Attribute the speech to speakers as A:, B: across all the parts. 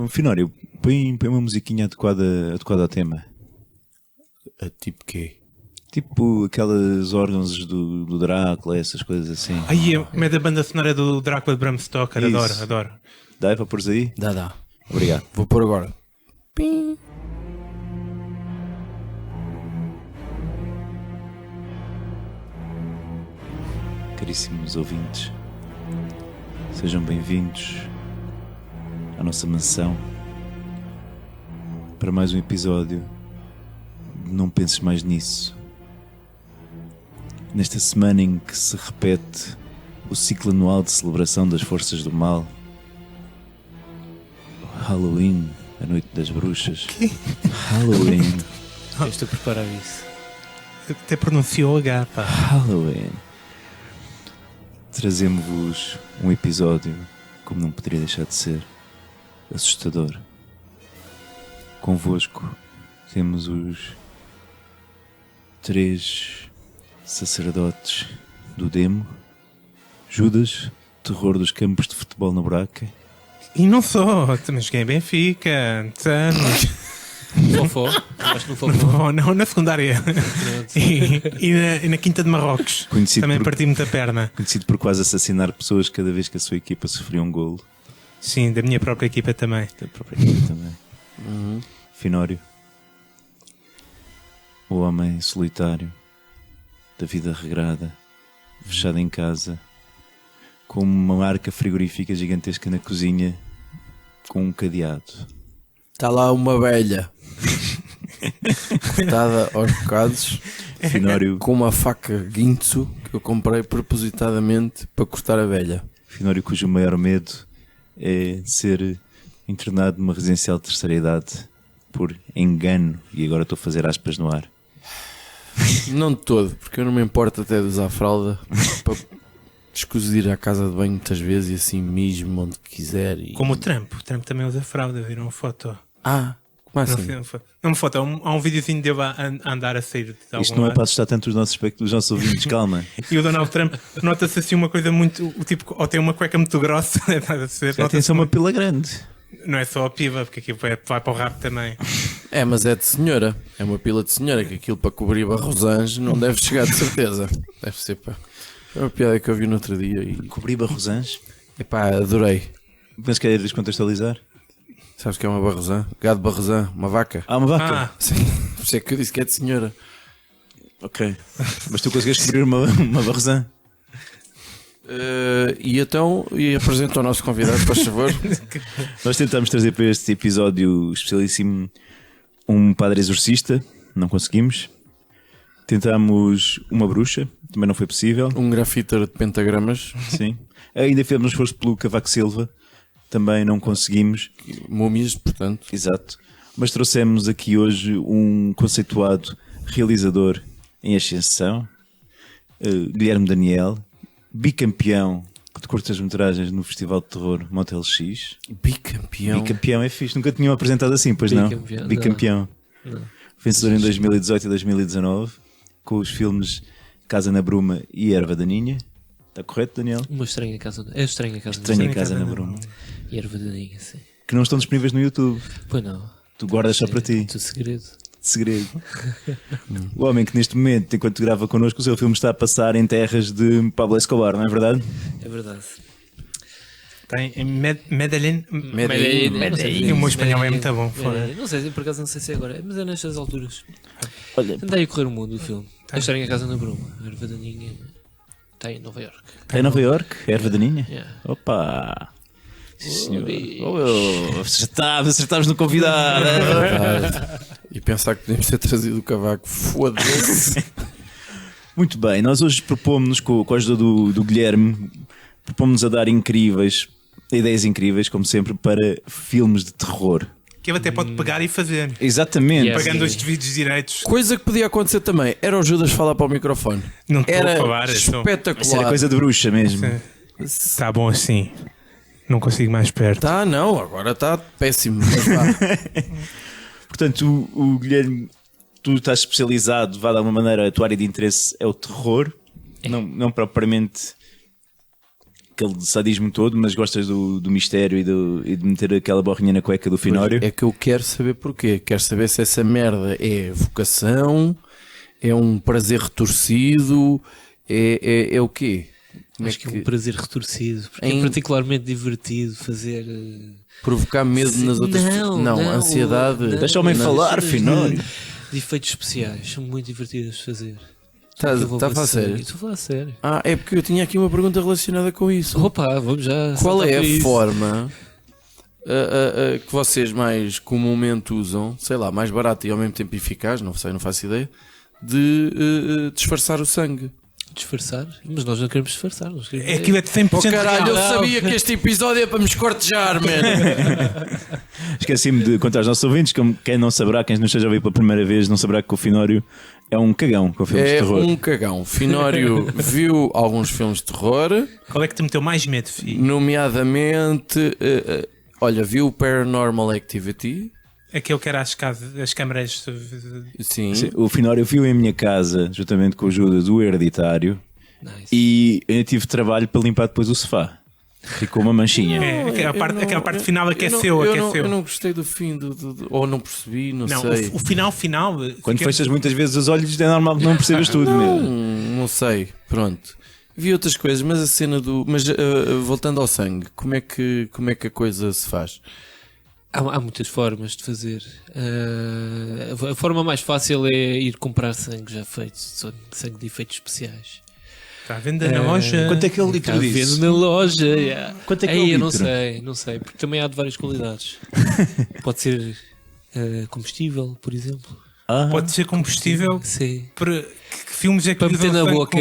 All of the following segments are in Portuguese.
A: Finório, põe uma musiquinha adequada ao tema.
B: Tipo quê?
A: Tipo aquelas órgãos do Drácula, essas coisas assim.
C: Aí é da banda sonora do Drácula de Bram Stoker.
A: Isso.
C: Adoro.
A: Dá para pôres aí?
B: Dá.
A: Obrigado.
B: Vou pôr agora. Pim.
A: Caríssimos ouvintes, sejam bem-vindos à nossa mansão para mais um episódio de Não Penses Mais Nisso. Nesta semana em que se repete o ciclo anual de celebração das forças do mal, Halloween, a noite das bruxas. Halloween.
D: Eu estou a preparar isso.
C: Até pronunciou H, pá.
A: Halloween. Trazemos-vos um episódio, como não poderia deixar de ser, assustador. Convosco temos os 3 sacerdotes do Demo, Judas, terror dos campos de futebol na buraca.
C: E não só, também joguei em Benfica, anos.
D: Fofó? Acho que no Fofó.
C: Não, na secundária. E na Quinta de Marrocos.
A: Conhecido
C: também
A: por-
C: parti muita perna.
A: Conhecido por quase assassinar pessoas cada vez que a sua equipa sofria um golo.
C: Sim, da minha própria equipa também.
A: Da própria equipa também. Finório. O homem solitário, da vida regrada, fechado em casa, com uma arca frigorífica gigantesca na cozinha, com um cadeado.
B: Está lá uma velha cortada aos bocados
A: Finório,
B: com uma faca Ginsu que eu comprei propositadamente para cortar a velha.
A: Finório cujo maior medo é ser internado numa residencial de terceira idade por engano, e agora estou a fazer aspas no ar.
B: Não de todo, porque eu não me importo até de usar fralda para escuso de ir à casa de banho muitas vezes e assim mesmo onde quiser. E...
C: Como o Trump. O Trump também usa fralda, viram uma foto.
B: Como assim?
C: Não, uma foto, há um videozinho dele a andar a sair de algum
A: Isto não é
C: lado.
A: para assustar tanto os nossos ouvintes, calma.
C: E o Donald Trump nota-se assim uma coisa muito. Tipo, ou tem uma cueca muito grossa, estás a ver?
A: Já tem
C: Nota-se
A: só uma pila grande.
C: Não é só a piva, porque aqui vai para o rabo também.
B: É, mas é de senhora. É uma pila de senhora, que aquilo para cobrir barrosange não deve chegar de certeza. Deve ser pá. É uma piada que eu vi no outro dia e...
A: Cobrir barrosãs.
B: Epá, adorei.
A: Mas queres descontextualizar?
B: Sabes o que é uma barrosã? Gado barrosã, uma vaca.
A: Uma vaca.
C: Ah,
B: Sim, por isso é que eu disse que é de senhora.
A: Ok. Mas tu conseguiste cobrir uma barrosã?
B: E então, apresento ao nosso convidado, por favor.
A: Nós tentámos trazer para este episódio especialíssimo um padre exorcista, não conseguimos. Tentámos uma bruxa, também não foi possível.
B: Um grafiter de pentagramas,
A: Sim. Ainda fizemos um esforço pelo Cavaco Silva, também não conseguimos.
B: múmias, portanto.
A: Exato. Mas trouxemos aqui hoje um conceituado realizador em ascensão, Guilherme Daniel, bicampeão de curtas-metragens no Festival de Terror Motel X.
B: Bicampeão.
A: Bicampeão é fixe, nunca tinham apresentado assim, pois
D: Bicampeão,
A: não? Bicampeão.
D: Não.
A: Vencedor em 2018 e 2019, com os filmes Casa na Bruma e Erva daninha. Está correto, Daniel?
D: Uma estranha casa. É estranha casa.
A: Estranha Casa na Bruma.
D: E erva daninha, sim.
A: Que não estão disponíveis no YouTube.
D: Pois não.
A: Tu guardas só para ti.
D: Tudo segredo.
A: De segredo. O homem que neste momento, enquanto grava connosco, o seu filme está a passar em terras de Pablo Escobar, não é verdade?
D: É verdade.
C: tem em Medellín.
B: Medellín.
C: E o meu espanhol é muito bom.
D: Não sei, por acaso não sei se é agora, mas é nestas alturas.
A: Olha,
D: Anda aí a correr o mundo o filme. A estranha casa na Bruma. A erva daninha está em Nova York.
A: está em Nova York, Erva daninha.
D: Yeah.
A: Opa! Sim, senhor.
D: bicho.
A: Acertámos no convidado.
B: E pensar que podemos ter trazido o cavaco, foda-se.
A: Muito bem, nós hoje propomos-nos, com a ajuda do Guilherme, propomos-nos a dar ideias incríveis, como sempre, para filmes de terror.
C: que ele até pode pegar e fazer.
A: Exatamente.
D: Yes.
C: Pagando os devidos direitos.
B: Coisa que podia acontecer também era o Judas falar para o microfone.
C: Não estou a
B: Era
C: falar.
B: espetacular.
A: Isso era coisa de bruxa mesmo.
C: Está bom assim. Não consigo mais perto.
B: Tá, não, agora está péssimo. Mas vá.
A: Portanto, o Guilherme, tu estás especializado, vá de alguma maneira, a tua área de interesse é o terror, não propriamente aquele sadismo todo, mas gostas do mistério e de meter aquela borrinha na cueca do Finório.
B: É que eu quero saber porquê. Quero saber se essa merda é vocação, é um prazer retorcido, é o quê? Como
D: Acho que é um prazer retorcido, porque
B: Em-
D: é particularmente divertido fazer.
B: Provocar medo nas outras pessoas? Não, ansiedade.
A: Deixa o homem falar, Finório.
D: De efeitos especiais, são muito divertidos de fazer.
B: Estás
D: Eu vou
B: a falar sério?
D: Estou a falar sério.
B: Ah, é porque eu tinha aqui uma pergunta relacionada com isso.
D: Opa, vamos já.
B: Qual
D: saltar
B: é
D: para
B: a
D: isso.
B: forma que vocês mais comumente usam, sei lá, mais barata e ao mesmo tempo eficaz, não sei, não faço ideia, de disfarçar o sangue?
D: Disfarçar? Mas nós não queremos disfarçar. Nós queremos...
C: Aquilo é de 100%
B: Oh caralho, eu
C: real.
B: sabia que este episódio é para me escortejar, man.
A: Esqueci-me de contar aos nossos ouvintes, quem não saberá, quem nos esteja a ouvir pela primeira vez, não saberá que o Finório é um cagão com filmes de
B: É
A: terror.
B: um cagão. Finório viu alguns filmes de terror,
C: Qual é que te meteu mais medo, filho?
B: nomeadamente, olha, viu Paranormal Activity.
C: Aquele que era as câmaras.
B: Sim.
A: Sim, o Finório viu em minha casa, juntamente com o Judas, o Hereditário,
D: Nice.
A: e eu tive trabalho para limpar depois o sofá. Ficou uma manchinha.
C: É, aquela parte final aqueceu.
B: Eu não gostei do fim, ou não percebi, não sei.
C: O final.
A: Quando fechas muitas vezes os olhos, é normal que não percebas tudo mesmo.
B: Não sei, pronto. Vi outras coisas, mas a cena do. Mas voltando ao sangue, como é que a coisa se faz?
D: Há muitas formas de fazer. A forma mais fácil é ir comprar sangue já feito, sangue de efeitos especiais.
C: Está à venda na loja.
A: Quanto é que é o litro
D: Está
A: disso?
D: vendo na loja. Yeah.
A: Quanto é que é o
D: Aí, eu não
A: litro?
D: sei, porque também há de várias qualidades. Pode ser combustível, por exemplo.
C: Pode ser combustível.
D: Sim.
C: Para que filmes é que
D: Para meter
C: usam
D: na
C: sangue
D: boca.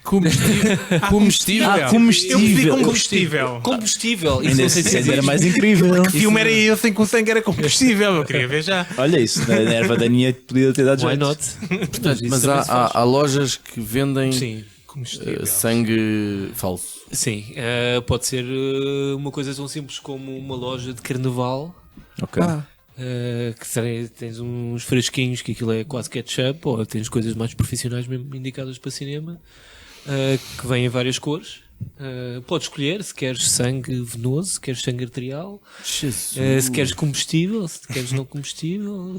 B: Combustível.
C: Combustível.
A: Ah, combustível.
C: Eu pedi com combustível.
D: Combustível. Isso
A: Ainda
D: não sei se
A: era
D: existe.
A: mais incrível.
C: Que filme era esse em que o sangue era combustível? Eu queria ver já.
A: Olha isso, na erva daninha podia ter dado
D: Why
A: jeito.
D: not?
B: Portanto,
D: Isso
B: mas
D: também se faz.
B: há lojas que vendem
D: Sim.
C: Combustível.
B: sangue falso.
D: Sim, pode ser uma coisa tão simples como uma loja de carnaval.
A: Ok.
D: Tens uns fresquinhos que aquilo é quase ketchup, ou tens coisas mais profissionais mesmo indicadas para cinema, que vêm em várias cores. Podes escolher se queres sangue venoso, se queres sangue arterial, se queres combustível, se queres não combustível,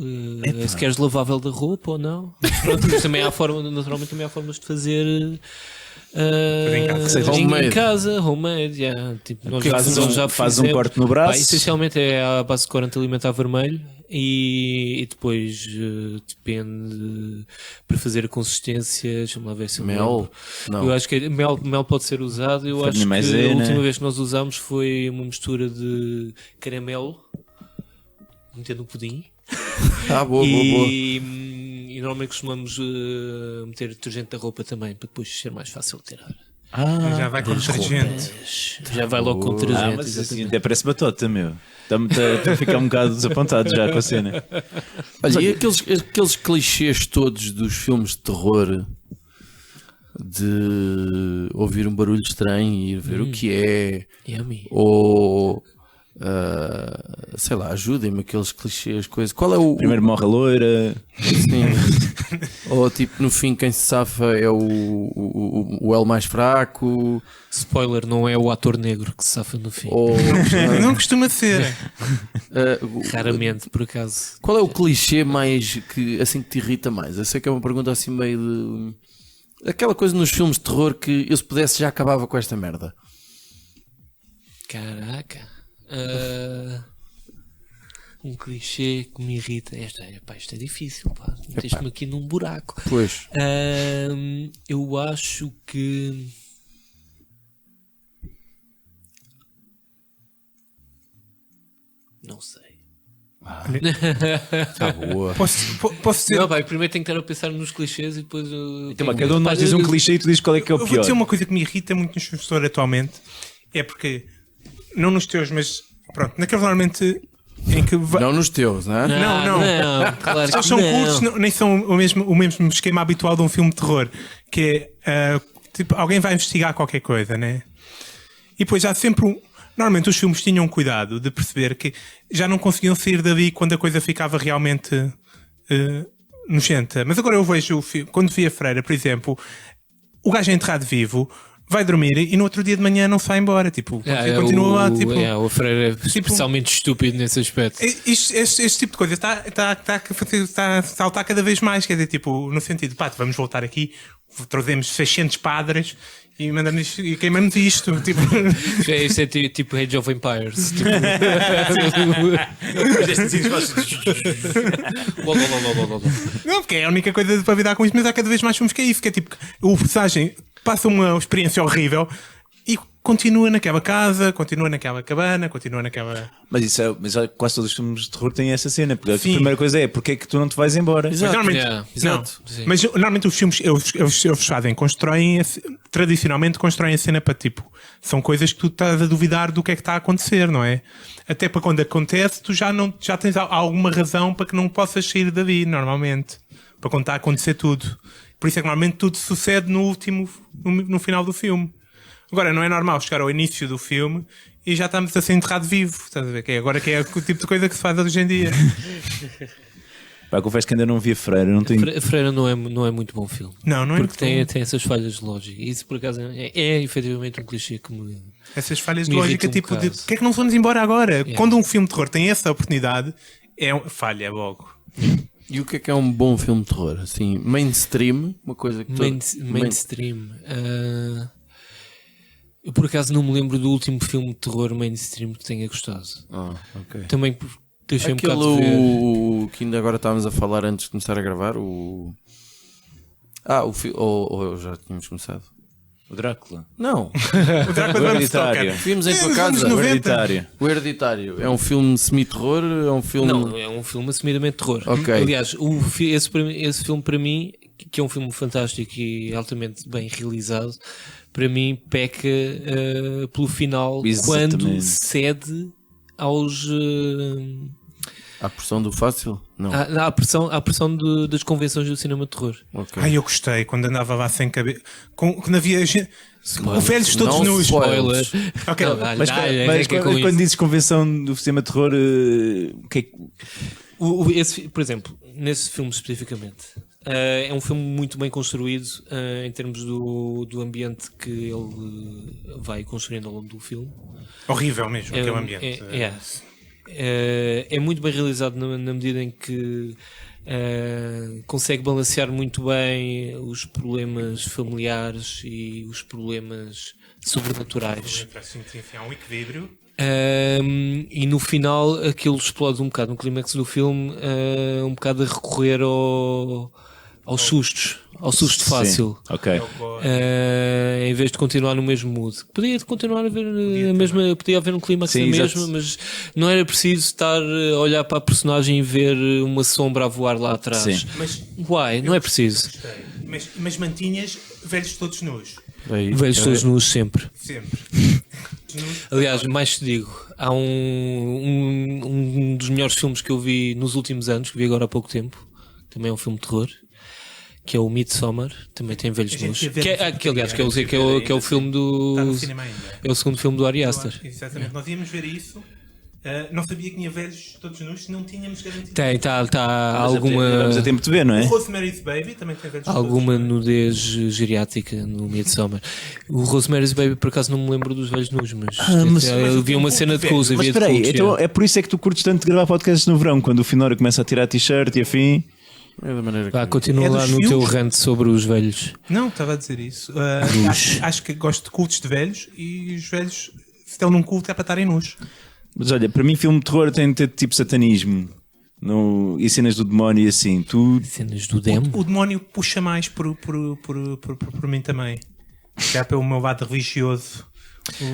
D: se queres lavável da roupa ou não. Mas pronto, mas também há naturalmente também há formas de fazer
C: em casa.
B: Homemade.
D: em casa, homemade, yeah. Tipo, nós
A: Faz um corte no braço.
D: essencialmente é a base de corante alimentar vermelho e depois depende para fazer a consistência, deixa-me lá ver se eu me
B: Mel?
D: lembro.
B: Não.
D: Eu acho que mel pode ser usado. Eu acho que
A: maisena.
D: a última vez que nós usámos foi uma mistura de caramelo, metendo no pudim.
B: Boa.
D: E normalmente costumamos meter detergente da roupa também para depois ser mais fácil de tirar.
C: Já vai com detergente.
D: Já vai logo com detergente.
A: Mas assim,
D: exatamente.
A: até parece batota, meu. Estou a ficar um bocado desapontado já com a cena.
B: Olha, e aqueles clichês todos dos filmes de terror de ouvir um barulho estranho e ir ver o que é,
D: Yummy.
B: ou sei lá, ajudem-me aqueles clichês, coisas. Qual é o.
A: Primeiro morre a loira.
B: Sim. Ou tipo, no fim, quem se safa é o elo mais fraco,
D: Spoiler, não é o ator negro que se safa no fim.
B: ou.
C: Não costuma ser.
D: Raramente, por acaso.
B: Qual é o clichê mais que assim que te irrita mais? Eu sei que é uma pergunta assim meio de. Aquela coisa nos filmes de terror que eu se pudesse já acabava com esta merda.
D: Caraca. Um clichê que me irrita. Isto é difícil, pá. Meteste-me aqui num buraco.
B: Pois.
D: Eu acho que. Não sei.
B: Tá boa.
C: Posso dizer?
D: Não, vai, primeiro tenho que estar a pensar nos clichês e depois.
A: Então, cada um de nós diz um clichê e tu dizes qual é que é o
C: Eu vou
A: pior.
C: dizer uma coisa que me irrita muito nos filmes de terror atualmente. É porque, não nos teus, mas pronto, naqueles normalmente em que
B: Não nos teus, não é?
C: Não.
D: claro que
C: eles são
D: não.
C: cultos, nem são o mesmo esquema habitual de um filme de terror, que é tipo, alguém vai investigar qualquer coisa, né? E depois há sempre normalmente os filmes tinham cuidado de perceber que já não conseguiam sair dali quando a coisa ficava realmente nojenta. Mas agora eu vejo quando vi a Freira, por exemplo, o gajo é enterrado vivo, vai dormir e no outro dia de manhã não se vai embora. Tipo, continua lá. Tipo,
D: o Freire é especialmente estúpido nesse aspecto.
C: Este tipo de coisa está a saltar cada vez mais. Quer dizer, tipo, no sentido, vamos voltar aqui, trazemos 600 padres e mandamos e queimamos isto. Tipo...
D: Isto é tipo Age of Empires. Tipo...
C: Não, porque é a única coisa para lidar com isto, mas há cada vez mais filmes que é isso, que é tipo, o personagem passa uma experiência horrível e continua naquela casa, continua naquela cabana, continua naquela...
A: Mas quase todos os filmes de terror têm essa cena, porque
C: Sim.
A: a primeira coisa é porque é que tu não te vais embora?
C: Mas normalmente os filmes eles fazem, tradicionalmente constroem a cena para tipo, são coisas que tu estás a duvidar do que é que está a acontecer, não é? Até para quando acontece, tu já tens alguma razão para que não possas sair dali, normalmente, para quando está a acontecer tudo. Por isso é que normalmente tudo sucede no final do filme. Agora, não é normal chegar ao início do filme e já estamos a ser enterrado vivo. Estás a ver? Agora que é o tipo de coisa que se faz hoje em dia.
A: Confesso que ainda não vi a Freira. Não tenho...
D: Freira não é muito bom filme.
C: Não é
D: porque tem essas falhas de lógica. Isso, por acaso, é efetivamente um clichê que me...
C: Essas falhas de
D: me
C: lógica,
D: irrita
C: tipo,
D: um
C: de
D: bocado.
C: porque é que não vamos embora agora? Quando um filme de terror tem essa oportunidade, falha logo.
B: E o que é um bom filme de terror? Assim, mainstream, uma coisa que
D: Mainstream. Eu por acaso não me lembro do último filme de terror mainstream que tenha gostado.
B: Ok.
D: Também deixei um bocado de ver.
B: Aquele que ainda agora estávamos a falar antes de começar a gravar, ou já tínhamos começado?
A: O Drácula.
B: Não.
C: O Drácula do Bram Stoker.
B: Vimos em tua
C: nos
B: casa.
C: anos 90.
A: Hereditário.
B: O Hereditário. É um filme semi-terror? É um filme...
D: Não, é um filme assumidamente terror.
B: Ok.
D: Aliás, esse filme para mim, que é um filme fantástico e altamente bem realizado, para mim peca pelo final.
A: Exatamente.
D: Quando cede aos...
B: À pressão do fácil? Não.
D: à pressão das convenções do cinema de terror.
B: Ok.
C: Eu gostei quando andava lá sem cabelo. Quando havia gente. Velhos todos
B: Não
C: nus.
B: spoilers.
C: Ok.
D: Não,
A: Mas quando dizes convenção do cinema de terror, o que é que...
D: Por exemplo, nesse filme especificamente, é um filme muito bem construído em termos do ambiente que ele vai construindo ao longo do filme.
C: Horrível mesmo, aquele ambiente.
D: É muito bem realizado na medida em que consegue balancear muito bem os problemas familiares e os problemas sobrenaturais.
C: Há um equilíbrio.
D: E no final aquilo explode um bocado no clímax do filme, um bocado a recorrer aos sustos, ao susto fácil.
A: Ok.
D: Em vez de continuar no mesmo mood. Podia continuar a ver podia haver um clímax na mesma, mas não era preciso estar a olhar para a personagem e ver uma sombra a voar lá atrás.
A: Sim.
D: Why? Não é preciso.
C: Mas mantinhas velhos todos nus.
D: Velhos todos nus sempre.
C: Sempre.
D: Aliás, mais te digo, há um dos melhores filmes que eu vi nos últimos anos, que vi agora há pouco tempo, também é um filme de terror, que é o Midsommar, também tem velhos nus. Que é o filme do...
C: Está no cinema ainda.
D: É o segundo filme do Ari Aster.
C: Exatamente. Nós íamos ver isso. Não sabia que tinha velhos todos nus, não tínhamos garantido.
D: Está alguma...
A: Vamos a tempo de ver, não é?
C: O Rosemary's Baby também tem velhos
D: Alguma
C: todos
D: nudez geriátrica no Midsommar. O Rosemary's Baby, por acaso, não me lembro dos velhos nus, mas eu vi uma cena de coisa.
A: Mas espera aí, então é por isso é que tu curtes tanto de gravar podcasts no verão, quando o Finório começa a tirar t-shirt e afim.
B: É da maneira que...
D: Continua lá no teu rant sobre os velhos.
C: Não, estava a dizer isso. Acho que gosto de cultos de velhos e os velhos, se estão num culto, é para estarem nus.
A: Mas olha, para mim filme de terror tem de ter tipo satanismo e cenas do demónio e assim.
D: Cenas do demo?
C: O demónio puxa mais por mim também. Já pelo meu lado religioso.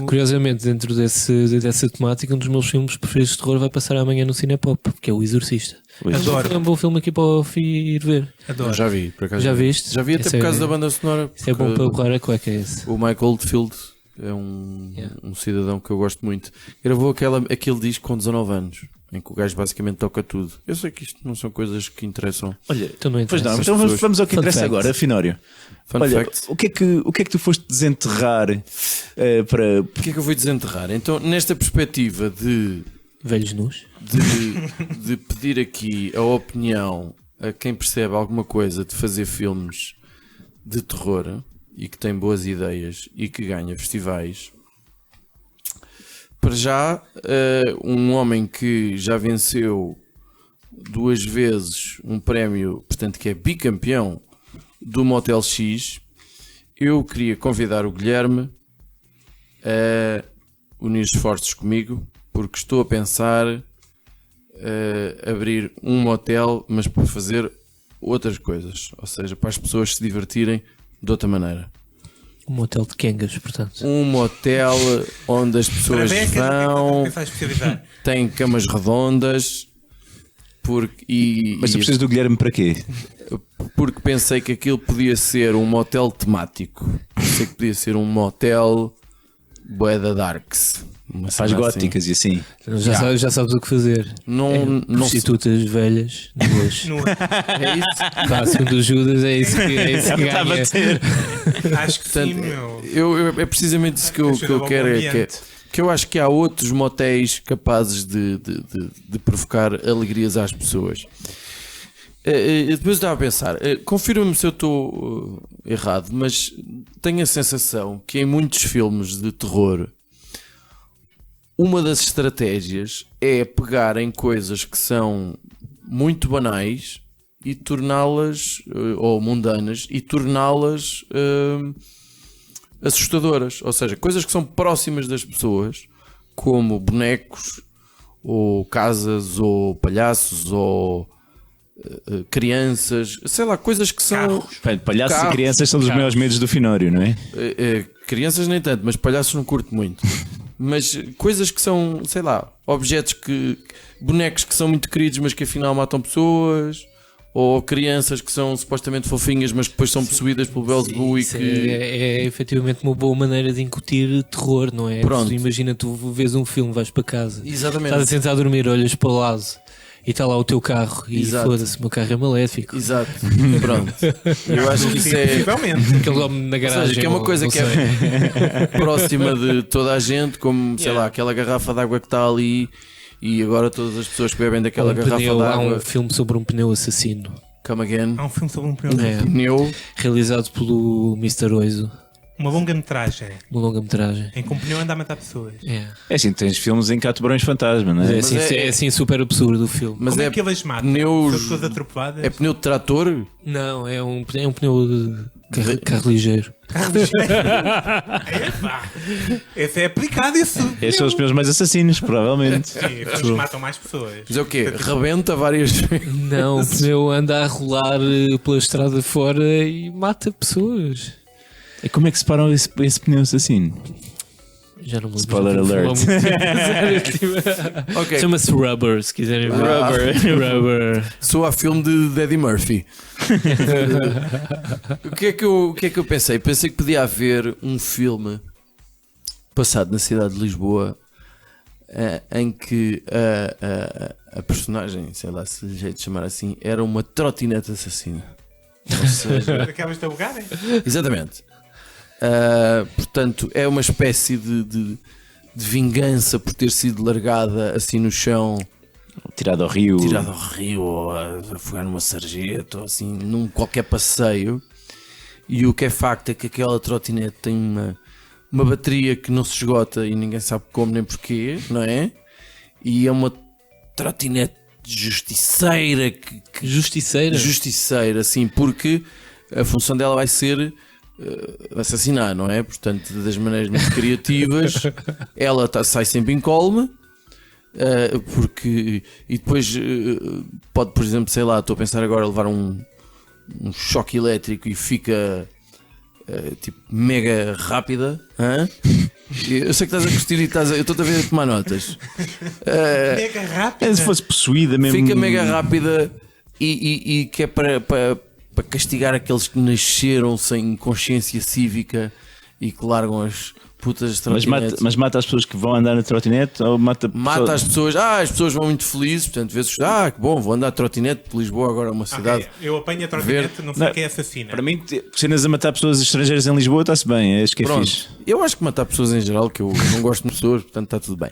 D: Curiosamente, dentro dessa temática, um dos meus filmes preferidos de terror vai passar amanhã no Cinepop, que é O Exorcista.
C: Adoro.
D: É um bom filme aqui para ir ver.
C: Adoro.
B: Já vi, por acaso.
D: Já viste?
B: Já vi até por causa da banda sonora.
D: Isso é bom para borrar a cueca, esse.
B: O Mike Oldfield é um cidadão que eu gosto muito. Gravou aquele disco com 19 anos. em que o gajo basicamente toca tudo. Eu sei que isto não são coisas que interessam.
A: Olha,
D: Então não
A: pois
D: interessa.
A: não, então vamos ao que
D: Fun
A: interessa
D: fact.
A: agora, Finório.
B: Fun
A: Olha,
B: fact.
A: o que é que tu foste desenterrar para.
B: O que é que eu vou desenterrar? Então, nesta perspectiva
D: Velhos nus.
B: de pedir aqui a opinião a quem percebe alguma coisa de fazer filmes de terror e que tem boas ideias e que ganha festivais, para já, um homem que já venceu 2 vezes um prémio, portanto que é bicampeão do Motel X, eu queria convidar o Guilherme a unir esforços comigo, porque estou a pensar abrir um motel, mas para fazer outras coisas, ou seja, para as pessoas se divertirem de outra maneira.
D: Um motel de Kengas, portanto.
B: Um motel onde as pessoas vão, têm camas redondas,
A: Mas tu precisas do Guilherme para quê?
B: porque pensei que aquilo podia ser um motel temático. Pensei que podia ser um motel bué da darks.
A: Faz góticas e assim.
D: Já sabes o que fazer.
B: Não
D: Prostitutas velhas, duas.
B: é isso.
D: Pá, segundo o Judas, é isso que ganha.
C: Acho que sim, meu.
B: É precisamente isso que eu quero. Que eu acho que há outros motéis capazes de provocar alegrias às pessoas. Depois estava a pensar, confirma-me se eu estou errado, mas tenho a sensação que em muitos filmes de terror uma das estratégias é pegar em coisas que são muito banais e torná-las, ou mundanas, e torná-las assustadoras. Ou seja, coisas que são próximas das pessoas, como bonecos, ou casas, ou palhaços, ou crianças, sei lá, coisas que são...
A: Palhaços
B: Carros.
A: e crianças são dos maiores medos do Finório, não é?
B: Crianças nem tanto, mas palhaços não curto muito. Mas coisas que são, sei lá, objetos bonecos que são muito queridos, mas que afinal matam pessoas, ou crianças que são supostamente fofinhas, mas que depois são possuídas pelo Beelzebub e
D: Isso
B: que...
D: é efetivamente uma boa maneira de incutir terror, não é?
B: Pronto.
D: Imagina, tu vês um filme, vais para casa,
B: Exatamente.
D: estás a tentar dormir, olhas para o lado e está lá o teu carro e
B: Exato.
D: foda-se, o meu carro é maléfico.
B: Exato. Pronto. Eu acho que isso é...
C: Possivelmente.
D: Aquele homem na
B: Ou
D: garagem.
B: seja, que é uma coisa
D: não
B: que
D: sei.
B: é próxima de toda a gente, como, sei lá, aquela garrafa de água que está ali e agora todas as pessoas que bebem daquela garrafa de
D: Há
B: água...
D: um filme sobre um pneu assassino.
B: Come again.
C: Há um filme sobre um pneu.
D: É,
B: Pneu.
D: realizado pelo Mr. Oizo,
C: Uma longa-metragem
D: uma longa-metragem.
C: em que um pneu anda a matar pessoas.
D: É.
A: É assim, tens filmes em que há tubarões fantasma, não é?
D: É assim super absurdo o filme.
B: Mas
C: Como é
B: é
C: que eles matam?
B: pneus...
C: São todas atropeladas?
B: É pneu de trator?
D: Não, é um pneu de carro ligeiro.
C: Esse é aplicado, isso.
A: Esses são os pneus mais assassinos, provavelmente.
C: Sim, eles matam mais pessoas.
B: Mas é o quê? Rebenta várias vezes.
D: Não, o pneu anda a rolar pela estrada fora e mata pessoas.
A: E como é que separam esse pneu assassino?
D: Já não me lembro.
A: Spoiler
D: já tive a
A: alert.
D: falar muito. Tipo,
B: Ok.
D: chama-se Rubber, se quiserem ver. Rubber.
B: Sou a filme de Eddie Murphy. O que é que eu pensei? Pensei que podia haver um filme passado na cidade de Lisboa em que a personagem, sei lá se lhe jeito de chamar assim, era uma trotinete assassina. Ou seja,
C: Acabas de alugar, hein?
B: exatamente. Portanto, é uma espécie de vingança por ter sido largada assim no chão,
A: Tirado ao rio.
B: tirado ao rio, ou a afogar numa sarjeta, ou assim, num qualquer passeio. E o que é facto é que aquela trotinete tem uma bateria que não se esgota e ninguém sabe como nem porquê, não é? E é uma trotinete justiceira
D: Justiceira.
B: assim, porque a função dela vai ser assassinar, não é? Portanto, das maneiras muito criativas, ela sai sempre incólume, porque e depois pode, por exemplo, sei lá, estou a pensar agora levar um choque elétrico e fica tipo mega rápida. Hã? Eu sei que estás a curtir e eu estou a ver a tomar notas.
C: Mega rápido.
A: Se fosse possuída mesmo.
B: Fica mega rápida e que é para castigar aqueles que nasceram sem consciência cívica e que largam os putas de
A: Mas
B: trotinetes.
A: mata as pessoas que vão andar na trotinete ou mata
B: As pessoas. As pessoas vão muito felizes, portanto, vezes, que bom, vou andar de trotinete, porque Lisboa agora é uma cidade.
C: Ok, eu apanho a trotinete, não sei quem é assassina.
A: Para mim, cenas a matar pessoas estrangeiras em Lisboa está-se bem, acho que é
B: Pronto,
A: fixe.
B: eu acho que matar pessoas em geral, que eu não gosto de pessoas, portanto está tudo bem.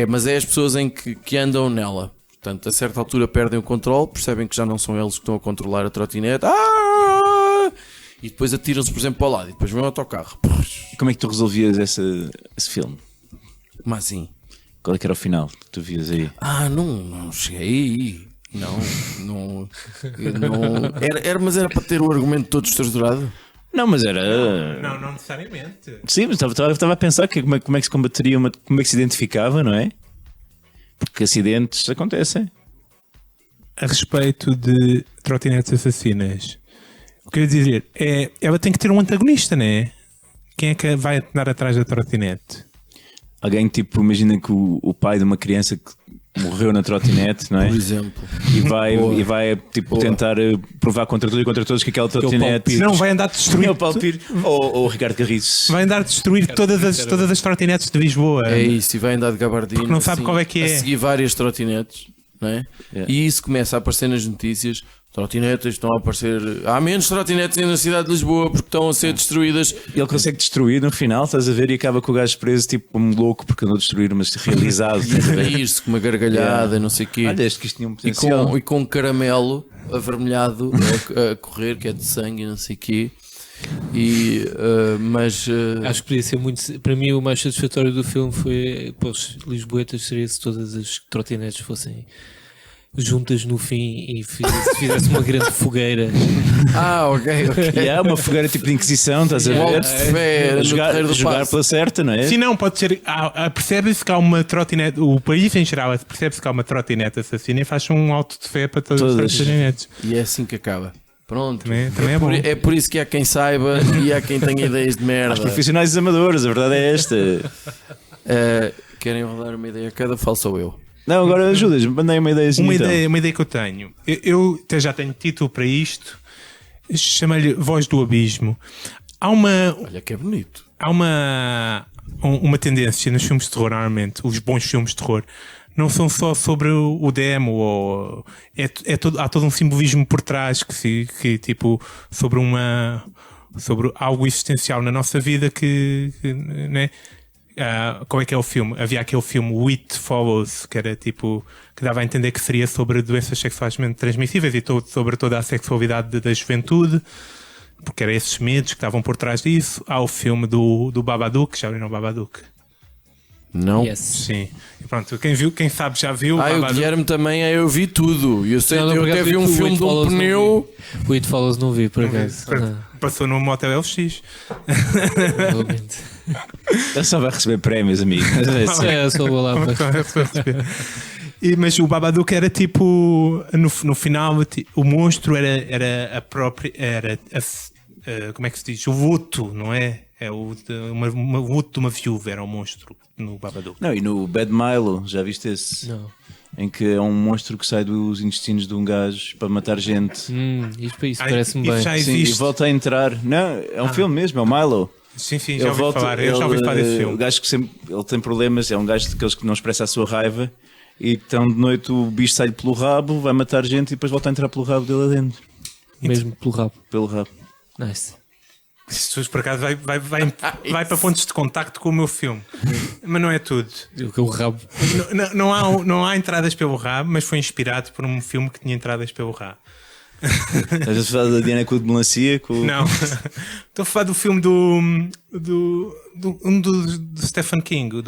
B: Mas é as pessoas que andam nela. Portanto, a certa altura perdem o controle, percebem que já não são eles que estão a controlar a trotinete. E depois atiram-se, por exemplo, para o lado. E depois vem o autocarro.
A: Como é que tu resolvias esse filme?
B: Como assim?
A: Qual é que era o final que tu vias aí?
B: Não cheguei aí. Não. Mas era para ter o argumento todo estruturado.
A: Não, mas era...
C: Não necessariamente.
A: Sim, mas estava a pensar como é que se combateria, como é que se identificava, não é? Porque acidentes acontecem.
C: A respeito de trotinetes assassinas, o que eu ia dizer é, ela tem que ter um antagonista, não é? Quem é que vai andar atrás da trotinete?
A: Alguém tipo, imagina que o pai de uma criança que morreu na trotinete, não é?
B: Por exemplo.
A: E vai tipo, tentar provar contra tudo e contra todos que aquela trotinete...
C: Não, vai andar a destruir.
A: o Paulo Pires ou o Ricardo Carriço.
C: Vai andar a destruir todas as trotinetes de Lisboa.
B: É isso, e vai andar de gabardina.
C: Porque não sabe qual é que é.
B: A seguir várias trotinetes, não é?
A: Yeah.
B: E isso começa a aparecer nas notícias. Trotinetes estão a aparecer. Há menos trotinetes na cidade de Lisboa porque estão a ser destruídas.
A: E ele consegue destruir no final, estás a ver, e acaba com o gajo preso tipo um louco porque andou a destruir, mas realizado.
B: E a rir-se com uma gargalhada, não sei o quê.
A: Olha, acho que isto tinha um potencial.
B: E com um caramelo avermelhado a correr, que é de sangue e não sei o quê.
D: Acho que podia ser muito. Para mim, o mais satisfatório do filme foi para os lisboetas seria se todas as trotinetes fossem juntas no fim e fizesse uma grande fogueira.
B: Ok.
A: E há uma fogueira tipo de Inquisição, estás a ver?
B: Alto de fé,
A: Jogar pela certa, não é?
C: Sim, não, pode ser. Percebe-se que há uma trotinete. O país em geral percebe-se que há uma trotinete assassina e faz um alto de fé para todas as trotinetes.
B: E é assim que acaba. Pronto.
C: Também é bom.
B: É por isso que há quem saiba e há quem tenha ideias de merda.
A: Os profissionais e os amadores, a verdade é esta.
B: Querem rodar uma ideia a cada? Falo sou eu.
A: Não, agora ajudas, mandei uma ideia assim.
C: Uma ideia que eu tenho. Eu até já tenho título para isto. Chama-lhe Voz do Abismo.
B: Olha que é bonito.
C: Há uma tendência nos filmes de terror, normalmente, os bons filmes de terror, não são só sobre o demo, há todo um simbolismo por trás que tipo, sobre algo existencial na nossa vida né? Qual é que é o filme? Havia aquele filme It Follows, que era tipo, que dava a entender que seria sobre doenças sexualmente transmissíveis e sobre toda a sexualidade da juventude, porque eram esses medos que estavam por trás disso. Há o filme do Babadook, já viram o Babadook?
B: Não?
D: Yes.
C: Sim. E pronto, quem sabe já viu.
B: O Guilherme também, eu vi tudo. Eu até vi um filme de um pneu.
D: O It Follows não vi, por acaso.
C: Passou no Motel LX.
A: Ele só vai receber prémios, amigo.
D: É, só vou lá.
C: Mas o Babadook era tipo, no final, o monstro era a própria, como é que se diz? O vulto, não é? É o vulto de uma viúva, era o monstro no Babadook.
A: Não, e no Bad Milo, já viste esse?
D: Não.
A: Em que é um monstro que sai dos intestinos de um gajo para matar gente.
D: Isso parece-me bem.
A: Sim, e volta a entrar. Não, é um filme mesmo, é o Milo.
C: Sim, já ouvi falar. Eu já ouvi falar desse filme.
A: O gajo que sempre ele tem problemas, é um gajo daqueles que não expressa a sua raiva. E então de noite o bicho sai pelo rabo, vai matar gente e depois volta a entrar pelo rabo dele adentro.
D: Mesmo pelo rabo.
A: Pelo rabo.
D: Nice.
C: Isso por acaso vai para pontos de contacto com o meu filme. Mas não é tudo.
D: O rabo.
C: Não há entradas pelo rabo, mas foi inspirado por um filme que tinha entradas pelo rabo.
A: Estás a falar da Diana com o de melancia?
C: Não. Estou a falar do filme do Stephen King,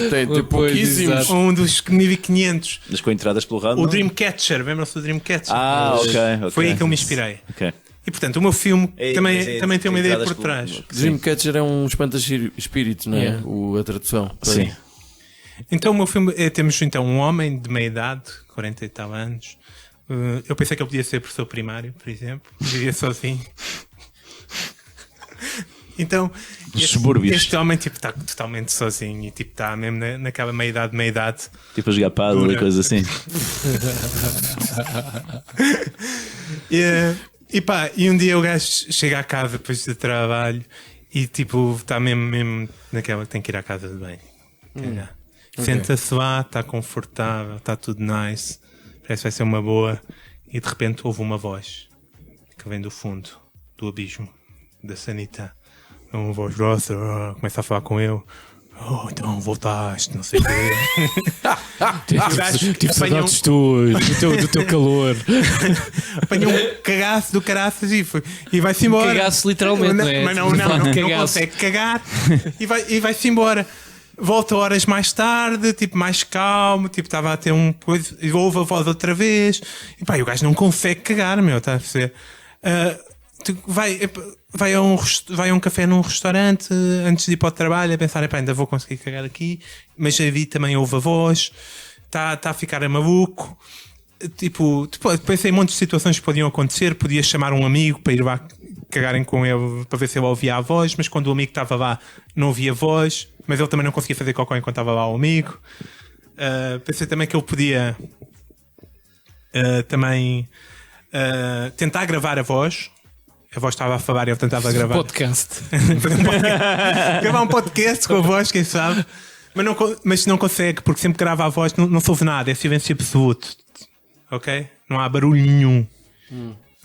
B: tem pouquíssimos.
C: Um dos 1500.
A: Das com entradas pelo rabo?
C: O Dreamcatcher, lembram-se do Dreamcatcher?
A: Ok.
C: Foi aí que eu me inspirei.
A: Ok.
C: E portanto, o meu filme também tem uma ideia por trás.
B: Dreamcatcher é um espanta-espíritos, não é? A tradução.
A: Sim.
C: Então, o meu filme temos então um homem de meia idade, 40 e tal anos. Eu pensei que ele podia ser professor primário, por exemplo. Vivia sozinho. Então, este homem tipo, está totalmente sozinho e tipo, está mesmo naquela meia idade.
A: Tipo a jogar paddle e coisas assim.
C: E um dia o gajo chega à casa depois do trabalho e tipo, está mesmo naquela, tem que ir à casa de banho. Senta-se lá, está confortável, está tudo nice, parece que vai ser uma boa. E de repente ouve uma voz que vem do fundo, do abismo, da sanita. Uma voz grossa, começa a falar com ele. Então voltaste, não sei o quê.
D: Tive saudades tuas, do teu calor.
C: Apanhou um cagaço do caraças e vai-se embora.
D: Cagaço literalmente, não é?
C: Mas não consegue cagar e vai-se embora. Volta horas mais tarde, tipo, mais calmo, tipo, estava a ter coisa, e ouve a voz outra vez. E pá, e o gajo não consegue cagar, meu, está a perceber? Vai a um café num restaurante antes de ir para o trabalho a pensar, ainda vou conseguir cagar aqui, mas aí também ouve a voz, está a ficar a maluco. Tipo, pensei em montes de situações que podiam acontecer. Podia chamar um amigo para ir lá cagarem com ele para ver se ele ouvia a voz, mas quando o amigo estava lá não ouvia a voz, mas ele também não conseguia fazer cocó enquanto estava lá o amigo. Pensei também que ele podia também tentar gravar a voz. A voz estava a falar e ele tentava gravar.
D: Podcast.
C: Gravar um podcast com a voz, quem sabe. Mas não consegue, porque sempre que grava a voz não se ouve nada, é silêncio absoluto. Ok? Não há barulho nenhum.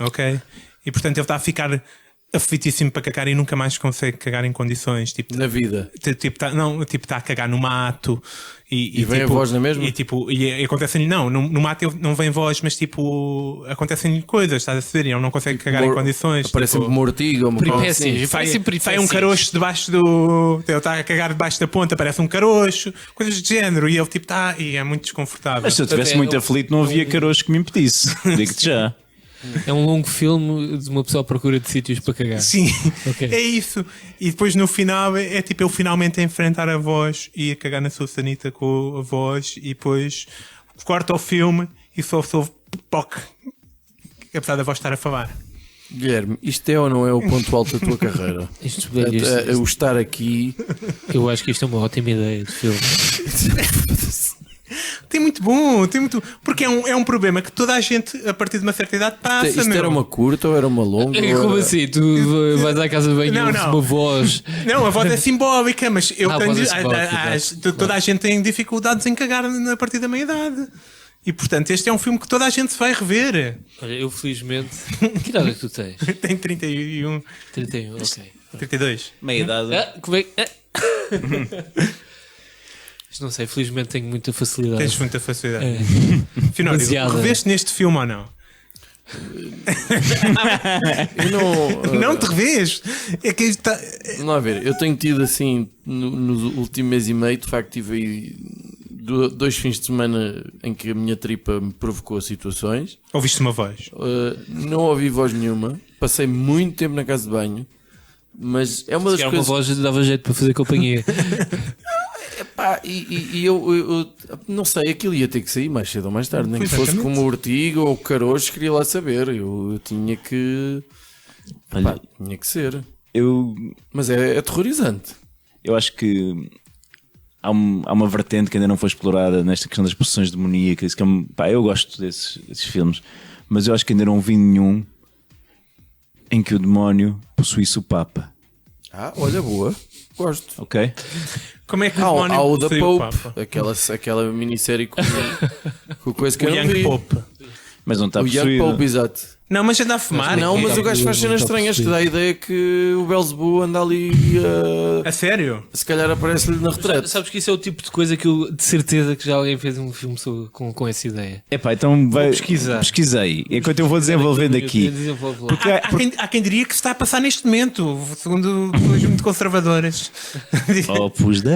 C: Ok? E portanto ele está a ficar aflitíssimo para cagar e nunca mais consegue cagar em condições. Tipo,
B: na vida.
C: Está a cagar no mato.
B: E vem a voz na mesma?
C: E acontecem-lhe, no mato não vem voz, mas tipo, acontecem-lhe coisas, estás a saber? E ele não consegue cagar em condições.
B: Aparece sempre uma ortiga, uma
D: peripécias.
C: Sai um caroço debaixo do. Ele está a cagar debaixo da ponta, aparece um caroço, coisas de género. E ele tipo está. E é muito desconfortável.
A: Mas se eu estivesse muito aflito, não havia caroço que me impedisse. Digo-te já.
D: É um longo filme de uma pessoa à procura de sítios para cagar.
C: Sim, okay. É isso. E depois no final é tipo ele finalmente a enfrentar a voz e a cagar na sua sanita com a voz, e depois corta o filme e só ouve POC, apesar da voz estar a falar.
B: Guilherme, isto é ou não é o ponto alto da tua carreira? O estar aqui.
D: Eu acho que isto é uma ótima ideia de filme.
C: Tem muito bom. Porque é um problema que toda a gente, a partir de uma certa idade, passa.
B: Isto era uma curta ou era uma longa?
D: Como assim? Tu vais à casa de banho e ouves uma voz?
C: Não, a voz é simbólica, mas
D: simbólica,
C: toda a gente tem dificuldades em cagar a partir da meia-idade. E portanto, este é um filme que toda a gente se vai rever.
D: Olha, eu felizmente. Que idade é que tu tens?
C: Tenho 31.
D: 31, ok.
C: 32.
A: Meia-idade.
D: Como é? Não sei, felizmente tenho muita facilidade.
C: Tens muita facilidade. Finório, reveste neste filme ou não? Não te revês. É que está...
B: Não, a ver, eu tenho tido assim no último mês e meio, de facto tive aí 2 fins de semana em que a minha tripa me provocou situações.
C: Ouviste uma voz?
B: Não ouvi voz nenhuma. Passei muito tempo na casa de banho, mas é uma das coisas...
D: uma voz dava jeito para fazer companhia.
B: Epá, e eu não sei, aquilo ia ter que sair mais cedo ou mais tarde, nem que fosse como o Ortiga ou o Caroço, queria lá saber. Eu tinha que. Epá, tinha que ser. Mas é aterrorizante.
A: Eu acho que há uma vertente que ainda não foi explorada nesta questão das possessões demoníacas. Que eu gosto desses filmes, mas eu acho que ainda não vi nenhum em que o demónio possuísse o Papa.
B: Olha, boa. Gosto.
A: Ok.
C: Como é que o
B: o da Pope, aquela minissérie com coisa que
C: o
B: eu não vi.
C: Pope.
A: Mas não está
B: o
A: possuído.
B: Young Pope, exato.
C: Não, mas anda a fumar.
B: Não, mas o gajo faz cenas estranhas, que dá a ideia que o Beelzebub anda ali
C: a sério?
B: Se calhar aparece-lhe na retrete.
D: Sabes que isso é o tipo de coisa que eu, de certeza que já alguém fez um filme com essa ideia.
A: Epá, então vai
D: pesquisar.
A: Pesquisei. Enquanto eu vou desenvolvendo aqui.
C: Porque há quem diria que se está a passar neste momento, segundo pessoas muito conservadoras.
A: Opus Dei.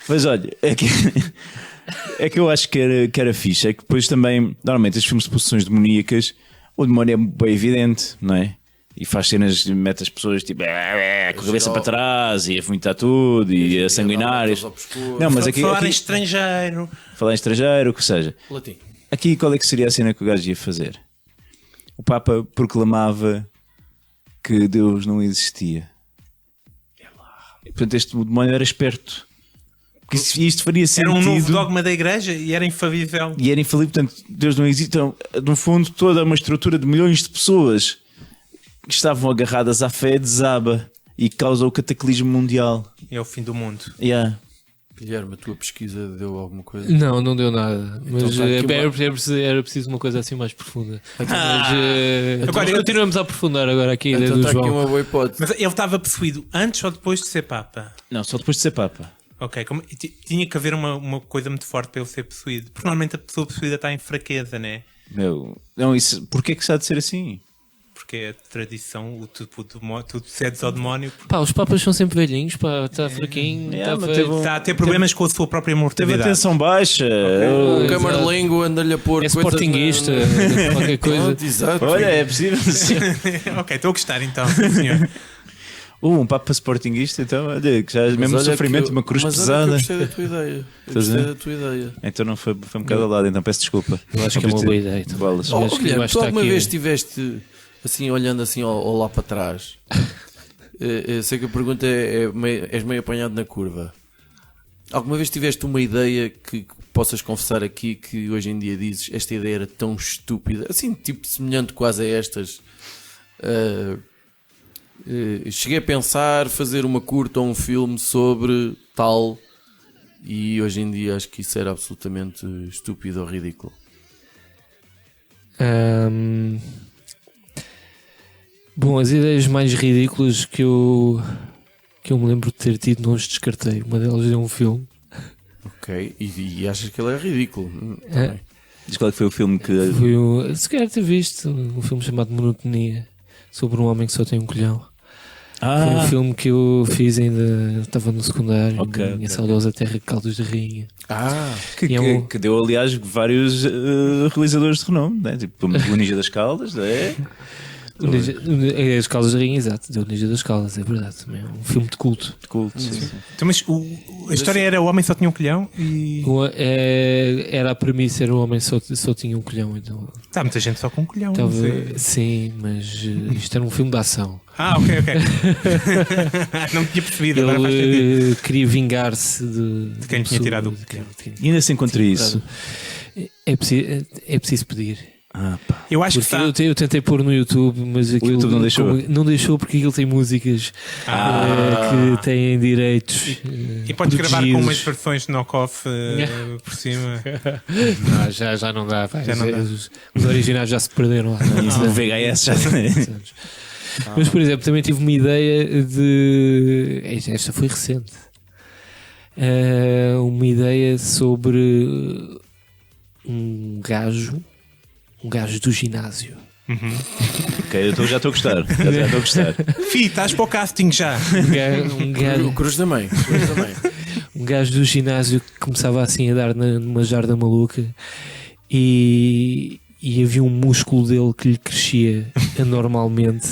A: Mas olha, é que eu acho que era fixe. É que depois também, normalmente, estes filmes de possessões demoníacas, o demónio é bem evidente, não é? E faz cenas, mete as pessoas tipo com a cabeça para trás e a vomitar tudo e a sanguinar. Não, mas aqui,
C: falar em estrangeiro.
A: Falar em estrangeiro, o que seja.
B: Latim.
A: Aqui qual é que seria a cena que o gajo ia fazer? O Papa proclamava que Deus não existia. E, portanto, este demónio era esperto. Porque isto faria sentido.
C: Era um novo dogma da igreja e era infalível.
A: E era infalível, portanto, Deus não existe. Então, no fundo, toda uma estrutura de milhões de pessoas que estavam agarradas à fé desaba e causa o cataclismo mundial.
C: É o fim do mundo.
A: Yeah.
B: Guilherme, a tua pesquisa deu alguma coisa?
D: Não deu nada.
B: Então
D: Mas
B: tá aqui
D: era preciso uma coisa assim mais profunda. Mas
C: Agora,
D: continuamos a aprofundar agora aqui a ideia
B: Então
D: do
B: está aqui
D: João.
B: uma boa hipótese.
C: Mas ele estava possuído antes ou depois de ser Papa?
A: Não, só depois de ser Papa.
C: Ok, tinha que haver uma coisa muito forte para ele ser possuído. Porque normalmente a pessoa possuída está em fraqueza, né?
A: Não, isso, porquê que isso há de ser assim?
C: Porque é a tradição, tu cedes ao demónio.
D: Pá, os papas são sempre velhinhos, pá, está fraquinho,
A: É, mas
D: feio.
A: teve um-
C: Está a ter problemas com a sua própria
A: Teve
C: mortalidade.
A: atenção baixa.
B: O
D: Exato.
B: Camarlengo anda-lhe a pôr
D: É
B: coisas
D: sportinguista, qualquer coisa.
B: Pronto, exato.
A: Olha, é possível. Sim.
C: Ok, estou a gostar então, sim, senhor.
A: Um Papa Sportingista, então, olha, que já
B: Mas
A: mesmo
B: olha
A: sofrimento,
B: que eu-
A: uma cruz
B: mas olha que
A: pesada.
B: eu gostei da tua ideia. Eu
A: Estás a
B: gostei
A: ver?
B: da tua ideia.
A: Então não foi um bocado ao lado, então peço desculpa.
D: Eu acho que é uma boa ideia. Então.
A: Bolas.
D: Eu acho que
B: Guilherme,
D: eu acho
B: tu
D: que está
B: alguma
D: aqui-
B: vez estiveste assim, olhando assim ao lá para trás? Eu sei que a pergunta és meio apanhado na curva. Alguma vez tiveste uma ideia que possas confessar aqui que hoje em dia dizes esta ideia era tão estúpida, assim, tipo semelhante quase a estas? Cheguei a pensar fazer uma curta ou um filme sobre tal, e hoje em dia acho que isso era absolutamente estúpido ou ridículo.
D: Bom, as ideias mais ridículas que eu me lembro de ter tido não as descartei. Uma delas é um filme.
B: Ok, e achas que ele é ridículo? Tá
D: É.
B: bem.
A: Diz qual é que foi o filme que.
D: Foi se calhar ter visto um filme chamado Monotonia, sobre um homem que só tem um colhão. Foi um filme que eu fiz ainda, estava no secundário,
A: Ok,
D: na minha
A: ok.
D: saudosa terra de Caldas de Rainha.
A: Que,
D: E é um-
A: que deu, aliás, vários realizadores de renome, né? Tipo o Ninja das Caldas, é?
D: As Caldas de Rainha, exato, deu o Ninja das Caldas, é verdade. Também é um filme de culto.
A: De culto. Sim.
C: Então, mas a história era o homem só tinha um colhão e.
D: Era a premissa, era o homem só tinha um colhão. Então,
C: Está muita gente só com um colhão. não
D: estava,
C: sei.
D: sim, mas isto era um filme de ação.
C: Ok. Não tinha percebido, agora faz sentido.
D: Ele queria vingar-se de
C: quem tinha tirado o
D: de quem
A: E ainda se encontra isso.
D: É preciso pedir.
A: Pá.
C: Eu acho que
D: Porque
C: está.
D: eu tentei pôr no YouTube, mas aquilo
A: YouTube não deixou?
D: Não deixou porque aquilo tem músicas que têm direitos.
C: E podes gravar com
D: protegidos.
C: umas versões de knock-off por cima.
D: Não, já não dá. Pá.
C: Já não dá.
D: Os originais já se perderam lá.
A: Isso do VHS já.
D: Mas, por exemplo, também tive uma ideia de. Esta foi recente. Uma ideia sobre um gajo do ginásio.
A: Ok, eu já estou a gostar. Já estou a gostar.
C: Fih, estás para o casting já.
B: O Cruz também.
D: Um gajo do ginásio que começava assim a dar numa jarda maluca e havia um músculo dele que lhe crescia anormalmente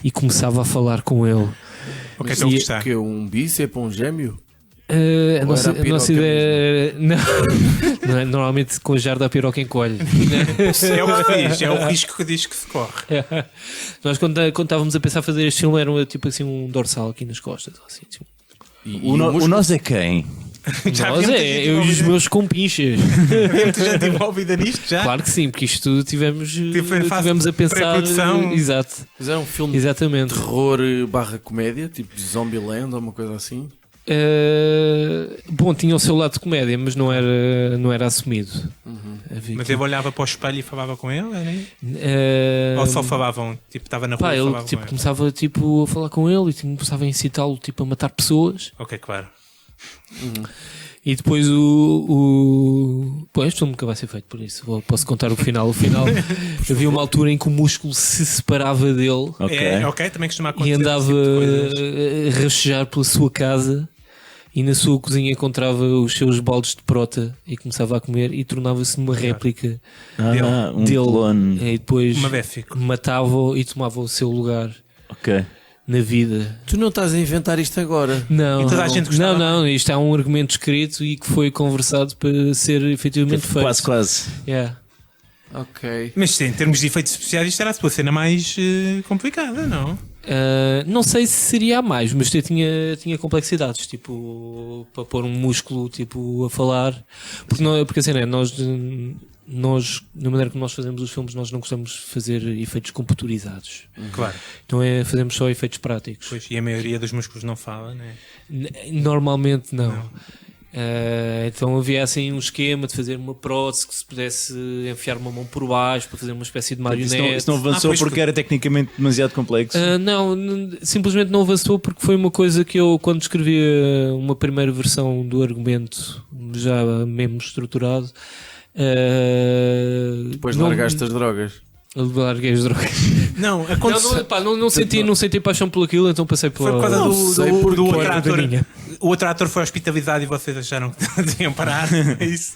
D: e começava a falar com ele.
C: Ok, estou a gostar.
B: Que é um bíceps, um gêmeo?
D: A
B: Ou
D: nossa,
B: era a
D: a nossa
B: piroca
D: ideia. Não é? Normalmente com a jarda a piroca encolhe.
C: É o que diz, é o risco que diz que se corre.
D: Nós, quando estávamos a pensar fazer este filme, era tipo assim um dorsal aqui nas costas. Assim, tipo.
A: O nós é quem?
C: Já
D: Nós
C: havia muita
D: é,
C: gente
D: eu e os
C: envolvida-
D: meus compinchas.
C: havia muita gente envolvida nisto já.
D: Claro que sim, porque isto tudo tivemos
C: fase
D: a
C: de
D: pensar.
C: pré-produção.
D: Exato,
B: Mas era um filme de
D: exatamente.
B: terror / comédia, tipo Zombieland ou uma coisa assim?
D: Bom, tinha o seu lado de comédia, mas não era assumido. Havia
C: Mas
D: aqui-
C: eu olhava para o espelho e falava com ele, era isso?
D: Eh,
C: Ou só falavam, tipo, estava na rua
D: pá,
C: e
D: ele
C: falava
D: tipo,
C: com ele.
D: começava tipo, a falar com ele e começava a incitá-lo tipo, a matar pessoas.
C: Ok, claro.
D: E depois Bom, este filme nunca vai ser feito por isso. Posso contar o final. O final havia uma altura em que o músculo se separava dele
A: Ok.
C: Ok, também costuma
D: e
C: acontecer.
D: andava
C: esse tipo de coisas.
D: a rastejar pela sua casa e na sua cozinha encontrava os seus baldes de prota e começava a comer e tornava-se numa réplica
A: Um
D: dele.
A: clone.
D: E depois
C: Uma béfico.
D: matava-o e tomava o seu lugar
A: Ok.
D: na vida.
B: Tu não estás a inventar isto agora.
D: Não,
C: E toda a gente gostava.
D: não, isto é um argumento escrito e que foi conversado para ser efetivamente feito.
A: Quase.
D: Yeah.
B: Ok.
C: Mas em termos de efeitos especiais, isto era a sua cena mais complicada, não?
D: Não sei se seria a mais, mas tinha complexidades, tipo, para pôr um músculo tipo, a falar, porque assim, né, nós nós, na maneira que nós fazemos os filmes, nós não gostamos de fazer efeitos computarizados.
C: Claro.
D: Então fazemos só efeitos práticos.
C: Pois, e a maioria dos músculos não fala, né?
D: Normalmente não. Então havia assim um esquema de fazer uma prótese que se pudesse enfiar uma mão por baixo para fazer uma espécie de marionete.
A: Isso não avançou porque era tecnicamente demasiado complexo.
D: Não, simplesmente não avançou porque foi uma coisa que eu, quando escrevi uma primeira versão do argumento já mesmo estruturado,
B: depois largaste as drogas.
D: Larguei as drogas.
C: Não, aconteceu.
D: Não senti paixão por aquilo, então passei
C: Foi
D: pela.
C: por causa do outro ator.
D: minha.
C: O outro ator foi hospitalizado e vocês acharam que deviam parar. É isso.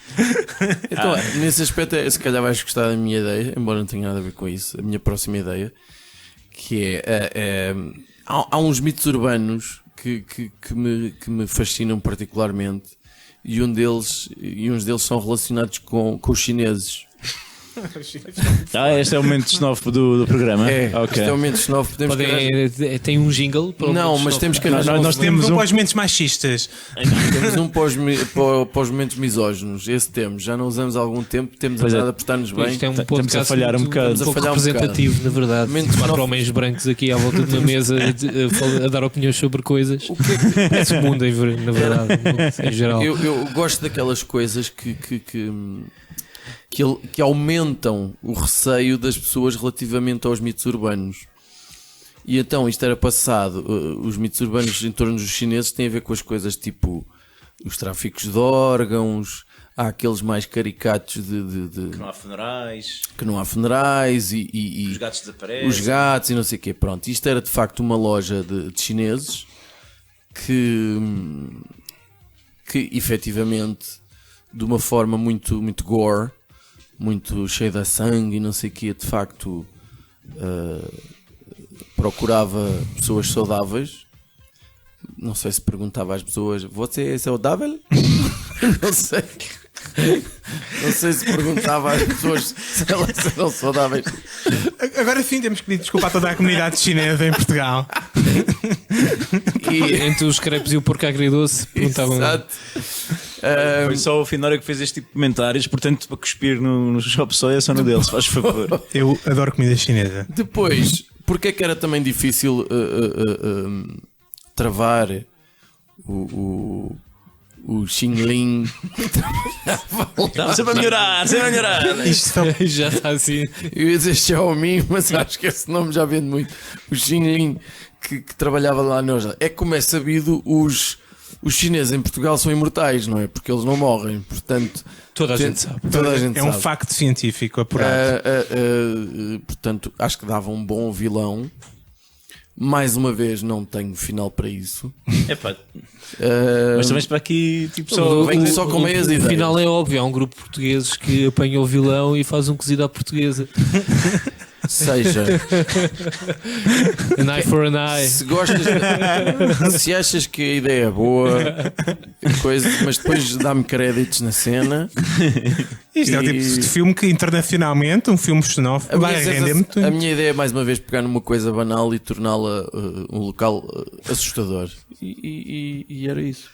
B: Então, nesse aspecto, se calhar vais gostar da minha ideia, embora não tenha nada a ver com isso, a minha próxima ideia, que há uns mitos urbanos que me fascinam particularmente, e uns deles são relacionados com os chineses.
A: Este é o momento xenófobo do programa.
B: Este é o momento xenófobo.
D: Tem um jingle para
B: não, mas temos que
C: nós temos um para os momentos machistas.
B: Temos um para os momentos misóginos. Esse temos, já não usamos há algum tempo, temos andado a portar-nos bem.
D: Isto é um
A: Estamos
D: podcast
A: a falhar um bocado.
D: um pouco representativo, na verdade. 4 homens brancos aqui à volta de uma mesa a dar opiniões sobre coisas. É o mundo, na verdade, em geral.
B: Eu gosto daquelas coisas que aumentam o receio das pessoas relativamente aos mitos urbanos. E então isto era passado, os mitos urbanos em torno dos chineses têm a ver com as coisas tipo os tráficos de órgãos, há aqueles mais caricatos
A: Que não há funerais.
B: que não há funerais e
A: Os gatos desaparecem.
B: os gatos e não sei o quê. Pronto, isto era de facto uma loja de chineses que efetivamente, de uma forma muito, muito gore, muito cheia de sangue e não sei o quê, de facto procurava pessoas saudáveis. Não sei se perguntava às pessoas: você é saudável? Não sei. Não sei se perguntava às pessoas se elas eram saudáveis.
C: Agora sim temos que pedir desculpa a toda a comunidade chinesa em Portugal.
D: Entre os crepes e o porco agridoce perguntavam.
B: Exato.
A: Foi só o Finório que fez este tipo de comentários, portanto, para cuspir no Shop Soy é só no deles, faz favor.
C: Eu adoro comida chinesa.
B: Depois, porque é que era também difícil travar o Xingling?
A: Não, sempre a melhorar, sempre a melhorar.
C: Isto
D: Já está assim.
B: Eu ia dizer Xiaomi, mas acho que esse nome já vende muito. O Xingling que trabalhava lá na loja. É como é sabido, os chineses em Portugal são imortais, não é? Porque eles não morrem, portanto...
D: Toda a gente sabe.
B: Toda a gente
C: é um
B: sabe.
C: facto científico apurado.
B: Portanto, acho que dava um bom vilão. Mais uma vez, não tenho final para isso.
A: Epá. Mas também para aqui, tipo, só
B: venho só com meias ideias.
D: O final é óbvio, há um grupo de portugueses que apanha o vilão e faz um cozido à portuguesa.
B: Seja,
D: An eye for an eye.
B: se gostas, se achas que a ideia é boa, mas depois dá-me créditos na cena.
C: Isto é o tipo de filme que internacionalmente, um filme xenófobo, vai render muito.
B: A minha ideia é mais uma vez pegar numa coisa banal e torná-la um local assustador. E era isso.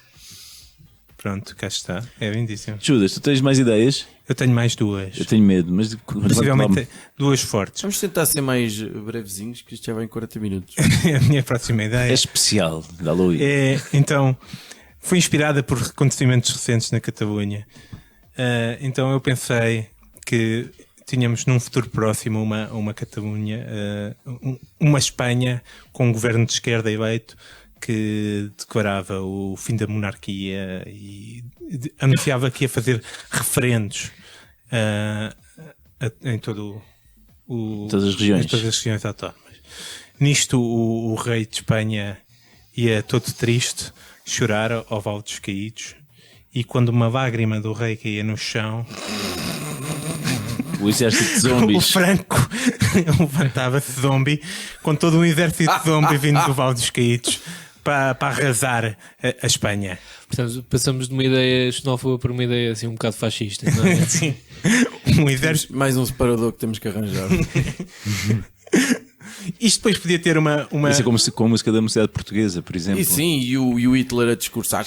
C: Pronto, cá está. É lindíssimo.
A: Judas, tu tens mais ideias?
C: Eu tenho mais duas.
A: Eu tenho medo, mas
C: Possivelmente duas fortes.
B: Vamos tentar ser mais brevezinhos, que isto já vai em 40 minutos.
C: A minha próxima
A: é
C: ideia
A: especial, da Lui.
C: então, foi inspirada por acontecimentos recentes na Catalunha. Então eu pensei que tínhamos num futuro próximo uma Catalunha, uma Espanha com um governo de esquerda eleito que declarava o fim da monarquia e anunciava que ia fazer referendos em todo
A: todas as regiões.
C: em todas as regiões autónomas. Nisto o rei de Espanha ia todo triste chorar ao Vale dos Caídos, e quando uma lágrima do rei caía no chão,
A: O exército de
C: o
A: zombies.
C: Franco levantava-se zombie com todo um exército de zombie vindo do Vale dos Caídos para arrasar a Espanha.
D: Portanto, passamos de uma ideia xenófoba para uma ideia assim um bocado fascista, não é?
C: Sim. Um exército.
B: Mais um separador que temos que arranjar.
C: Isto depois podia ter uma...
A: Isso é como com a música da mocidade portuguesa, por exemplo.
B: E sim, e o Hitler a discursar.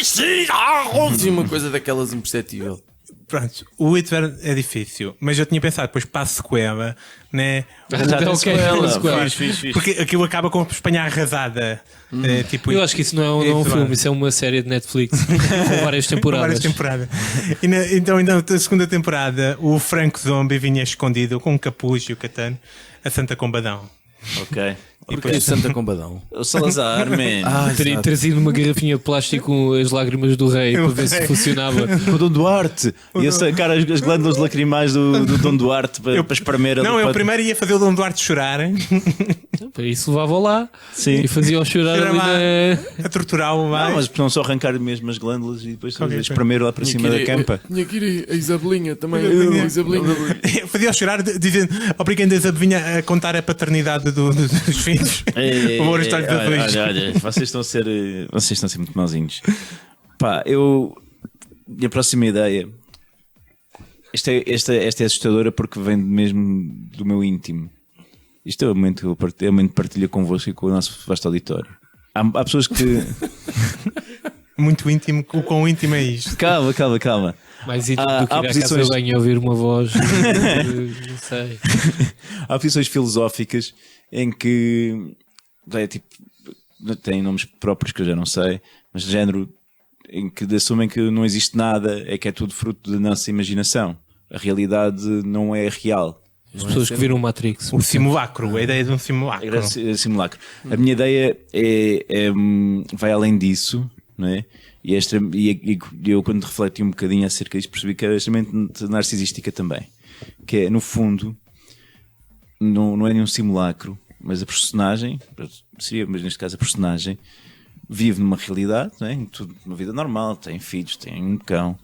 B: Sim, uma coisa daquelas imperceptível.
C: Pronto, o It é difícil, mas eu tinha pensado depois para a sequela, né?
A: Já tem sequela. Fixe.
C: Porque aquilo acaba com a Espanha arrasada. Tipo,
D: Eu acho que isso não é um filme, isso é uma série de Netflix com várias temporadas.
C: Então, a segunda temporada, o Frank Zombie vinha escondido com um capuz e o catano a Santa Combadão.
A: Ok.
B: E depois Santa Combadão.
A: O Salazar, man.
D: Teria trazido uma garrafinha de plástico com as lágrimas do rei para ver se funcionava.
A: O Dom Duarte. Ia sacar as glândulas lacrimais do Dom Duarte para espremer.
C: Não, eu primeiro ia fazer o Dom Duarte chorar, hein?
D: Para isso levava lá.
A: Sim.
D: E fazia-o chorar ali
C: a torturá-lo lá.
A: Não, mas não só arrancar mesmo as glândulas e depois espremer lá para cima da campa.
B: Tinha que ir a Isabelinha também.
C: Fazia-o chorar dizendo: obrigando a Isabelinha a contar a paternidade dos filhos.
A: Olha, vocês estão a ser muito mauzinhos. Pá, minha próxima ideia. Esta é assustadora porque vem mesmo do meu íntimo. Isto é o momento que eu partilho convosco e com o nosso vasto auditório. Há pessoas que.
C: Muito íntimo, o quão íntimo é isto?
A: Calma.
D: Mais íntimo do que ir à casa de banho e ouvir uma voz. Não sei.
A: Há posições filosóficas em que tipo, tem nomes próprios que eu já não sei, mas de género em que assumem que não existe nada, é que é tudo fruto da nossa imaginação. A realidade não é real.
D: As pessoas que viram Matrix.
C: O simulacro, a ideia de um simulacro.
A: Simulacro. A minha ideia vai além disso, não é? E eu, quando refleti um bocadinho acerca disso, percebi que é extremamente narcisística também. Que é, no fundo, não é nenhum simulacro, mas a personagem, mas neste caso a personagem, vive numa realidade, não é? Tudo uma vida normal, tem filhos, tem um cão,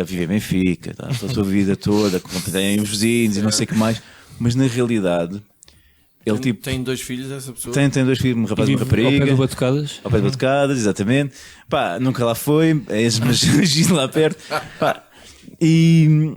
A: vive em Benfica, a sua vida toda, tem os vizinhos e não sei o que mais, mas na realidade ele
B: tem 2 filhos, essa pessoa?
A: Tem 2 filhos, um rapaz e uma rapariga.
D: Ao pé do Batucadas?
A: Ao pé do Batucadas, exatamente. Pá, nunca lá foi, mas lá perto. Pá, e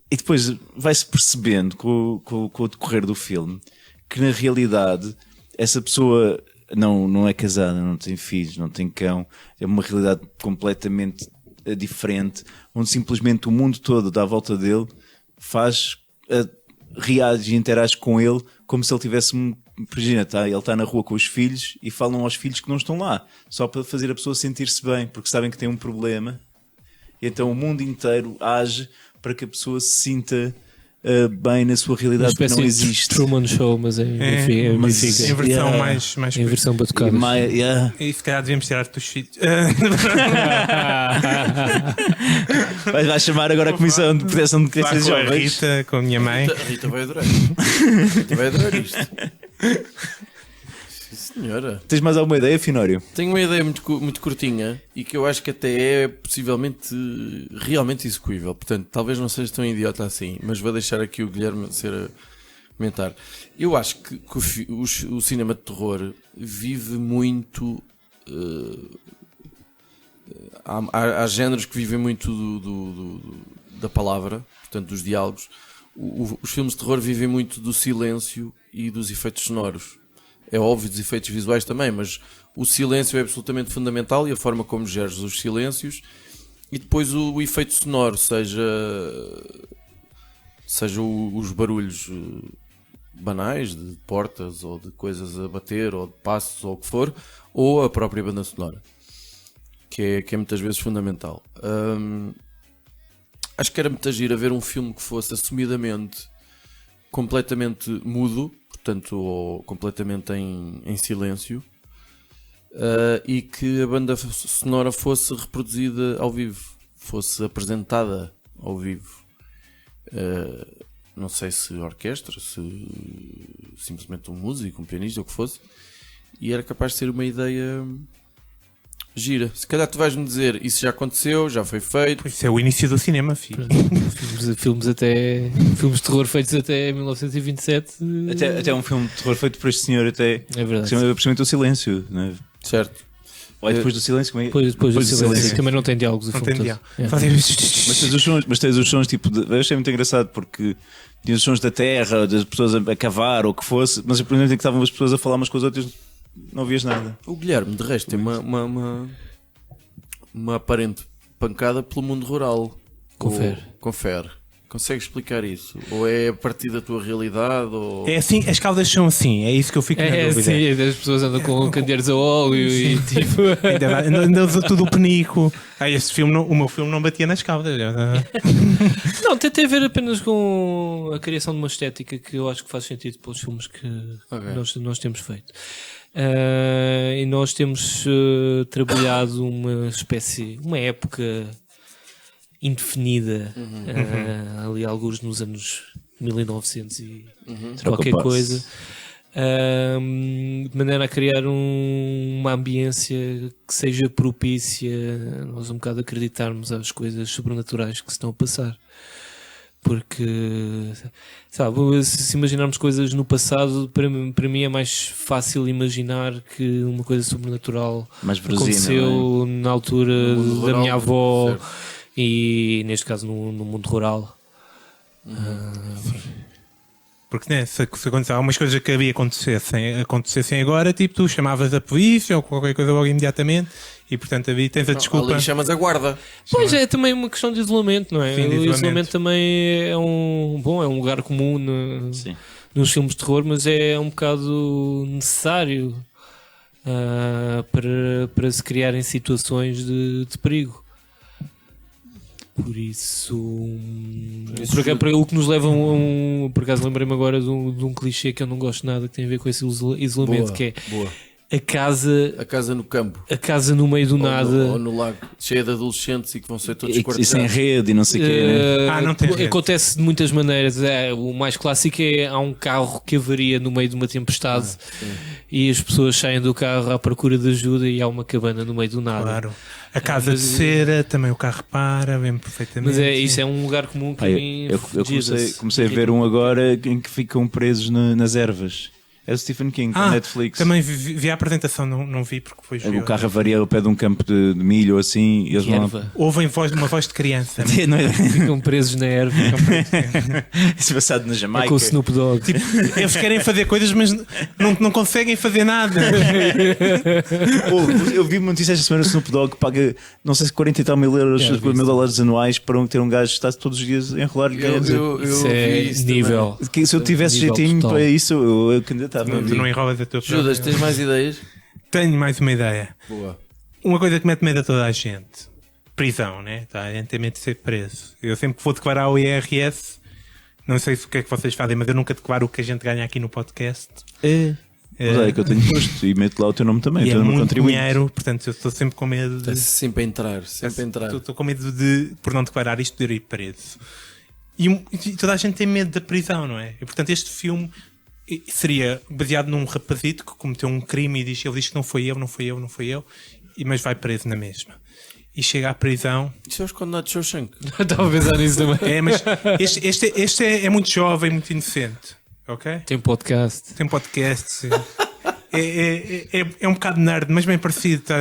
A: depois vai-se percebendo com o decorrer do filme que na realidade essa pessoa não é casada, não tem filhos, não tem cão, é uma realidade completamente diferente, onde simplesmente o mundo todo dá à volta dele, reage e interage com ele como se ele tivesse, imagina, ele está na rua com os filhos e falam aos filhos que não estão lá, só para fazer a pessoa sentir-se bem, porque sabem que tem um problema, e então o mundo inteiro age para que a pessoa se sinta bem na sua realidade, que não existe.
D: Truman Show, mas em
C: versão mais
D: em versão Batucadas.
C: E se calhar devíamos tirar-te dos filhos.
A: Vai chamar agora a Comissão de Proteção de Crianças e Jovens.
C: Com a Rita, com a minha mãe.
B: A Rita vai adorar. Rita vai adorar isto. Sim, senhora.
A: Tens mais alguma ideia, Finório?
B: Tenho uma ideia muito curtinha e que eu acho que até é possivelmente realmente execuível. Portanto, talvez não seja tão idiota assim, mas vou deixar aqui o Guilherme ser a comentar. Eu acho que o cinema de terror vive muito. Há géneros que vivem muito da palavra, portanto, dos diálogos. Os filmes de terror vivem muito do silêncio e dos efeitos sonoros. É óbvio dos efeitos visuais também, mas o silêncio é absolutamente fundamental e a forma como geres os silêncios, e depois o efeito sonoro, seja os barulhos banais de portas ou de coisas a bater ou de passos ou o que for, ou a própria banda sonora, que é muitas vezes fundamental. Acho que era muito giro haver um filme que fosse assumidamente completamente mudo, portanto, ou completamente em silêncio, e que a banda sonora fosse reproduzida ao vivo, fosse apresentada ao vivo. Não sei se orquestra, se simplesmente um músico, um pianista, o que fosse, e era capaz de ser uma ideia gira. Se calhar tu vais-me dizer, isso já aconteceu, já foi feito.
C: Isso é o início do cinema, filho.
D: Filmes de terror feitos até 1927.
A: Até um filme de terror feito por este senhor, até.
D: É verdade.
A: Precisamente o silêncio, não é?
B: Certo.
A: Ou depois do silêncio, como é?
D: Depois do silêncio. Também não tem diálogos.
C: Não tem diálogo.
A: Mas tens os sons tipo. Eu achei muito engraçado porque tinha os sons da terra, das pessoas a cavar ou o que fosse, mas por exemplo que estavam as pessoas a falar umas com as outras, não ouvias nada.
B: O Guilherme, de resto, tem uma aparente pancada pelo mundo rural. Confere. Consegue explicar isso? Ou é a partir da tua realidade? Ou...
C: É assim, as caudas são assim, é isso que eu fico na dúvida.
D: Sim, as pessoas andam com candeeiros a óleo e tipo.
C: Ainda tudo o penico. O meu filme não batia nas caudas.
D: Não, tem a ver apenas com a criação de uma estética que eu acho que faz sentido para os filmes que nós temos feito. E nós temos trabalhado uma época indefinida, ali alguns nos anos 1900 e qualquer coisa, de maneira a criar uma ambiência que seja propícia nós um bocado acreditarmos às coisas sobrenaturais que se estão a passar. Porque, sabe, se imaginarmos coisas no passado, para mim é mais fácil imaginar que uma coisa sobrenatural aconteceu na altura da minha avó, certo. E neste caso no mundo rural.
C: Porque né, se acontecer algumas coisas que havia acontecessem agora, tipo, tu chamavas a polícia ou qualquer coisa logo imediatamente e portanto havia, tens a desculpa.
B: Ali chamas a guarda.
D: Pois é também uma questão de isolamento, não é?
C: Sim,
D: o isolamento também é um lugar comum nos filmes de terror, mas é um bocado necessário para se criarem situações de perigo. Por isso, o que nos leva por acaso lembrei-me agora de um clichê que eu não gosto nada, que tem a ver com esse isolamento, que é a casa
B: no campo,
D: a casa no meio do nada,
B: ou no lago, cheia de adolescentes e que vão ser todos esquartejados.
A: E sem rede e não sei o quê, né?
C: Não tem rede.
D: Acontece de muitas maneiras. O mais clássico é há um carro que avaria no meio de uma tempestade e as pessoas saem do carro à procura de ajuda e há uma cabana no meio do nada.
C: Claro. A casa de cera, também o carro para, vem perfeitamente.
D: Mas isso é um lugar comum que
A: eu comecei a ver um agora em que ficam presos nas ervas. É o Stephen King, na Netflix.
C: Também vi a apresentação, não vi porque depois vi.
A: O carro avaria ao pé de um campo de milho ou assim. E eles
C: ouvem uma voz de criança.
D: Ficam presos na erva.
A: Isso passado na Jamaica.
D: É com o Snoop Dogg.
C: Tipo, eles querem fazer coisas, mas não conseguem fazer nada.
A: Eu vi uma notícia esta semana: o Snoop Dogg paga, não sei se 40 e tal mil euros, $1.000 anuais para ter um gajo que está todos os dias a enrolar.
D: Isso é nível.
A: Se eu tivesse jeitinho para isso, eu candidato.
C: Tu não enrolas a tua
B: Judas, tens mais ideias?
C: Tenho mais uma ideia.
B: Boa.
C: Uma coisa que mete medo a toda a gente: prisão, né? A gente tem medo de ser preso. Eu sempre que vou declarar o IRS, não sei o que é que vocês fazem, mas eu nunca declaro o que a gente ganha aqui no podcast.
A: Mas é que eu tenho posto e meto lá o teu nome também.
C: E é muito dinheiro, portanto eu estou sempre com medo de.
B: Sempre a entrar.
C: Estou com medo de, por não declarar isto, de ir preso. E toda a gente tem medo da prisão, não é? E portanto este filme seria baseado num rapazito que cometeu um crime e ele diz que não foi eu, mas vai preso na mesma. E chega à prisão.
B: Isso é os condenados de Shawshank.
D: Estava a pensar nisso também.
C: Mas este é muito jovem, muito inocente. Ok?
D: Tem podcast.
C: Sim. É um bocado nerd, mas bem parecido. Tá?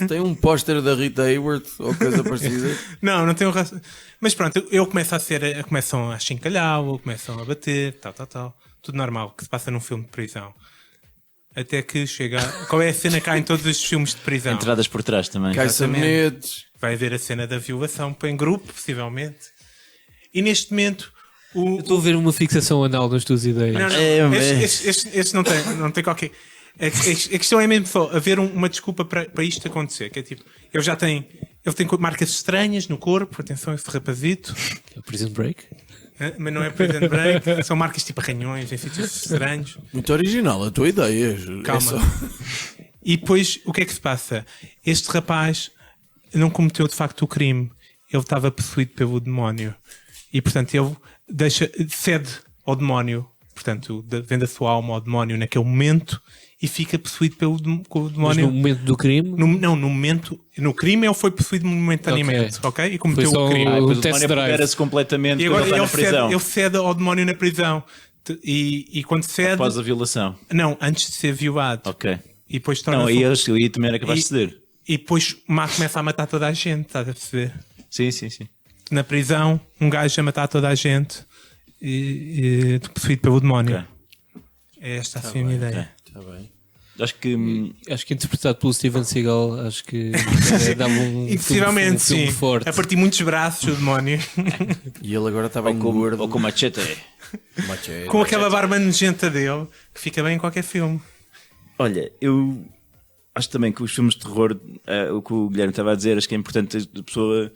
B: Tem um póster da Rita Hayworth ou coisa parecida?
C: Não tem um raço. Mas pronto, eu começam a chincalhá-lo, começam a bater, tal. Tudo normal que se passa num filme de prisão. Até que chega. Qual é a cena que há em todos os filmes de prisão?
A: Entradas por trás também.
B: Cai-sabenetes.
C: Vai haver a cena da violação em grupo, possivelmente. E neste momento.
D: Eu estou a ver uma fixação anal nas tuas ideias.
C: Não. Este não tem qualquer. A questão é mesmo só haver uma desculpa para isto acontecer. Que é tipo, ele tem marcas estranhas no corpo. Atenção, esse rapazito.
D: É o Prison Break?
C: Mas não é Prison Break. São marcas tipo arranhões em sítios estranhos.
B: Muito original a tua ideia.
C: Calma. E depois, o que é que se passa? Este rapaz não cometeu de facto o crime. Ele estava possuído pelo demónio. E portanto ele cede ao demónio. Portanto, vende a sua alma ao demónio naquele momento e fica possuído pelo demónio.
D: Mas no momento do crime?
C: No crime ele foi possuído momentaneamente, ok? E cometeu o crime.
D: O
A: test drive completamente.
C: E agora ele cede ao demónio na prisão. E quando cede...
A: Após a violação?
C: Não, antes de ser violado.
A: Ok.
C: E depois
A: aí também era capaz de ceder.
C: E depois o Marco começa a matar toda a gente, estás a perceber?
A: Sim.
C: Na prisão, um gajo a matar toda a gente possuído pelo demónio. Okay. É esta a minha ideia.
B: Está bem.
A: Acho que
D: interpretado pelo Steven Seagal, acho que dava um
C: Possivelmente,
D: filme
C: sim.
D: forte.
C: A partir de muitos braços, o demónio.
B: E ele agora estava
A: ou
B: engordo.
A: com machete.
C: Com aquela barba nojenta dele, que fica bem em qualquer filme.
A: Olha, eu acho também que os filmes de terror, o que o Guilherme estava a dizer, acho que é importante a pessoa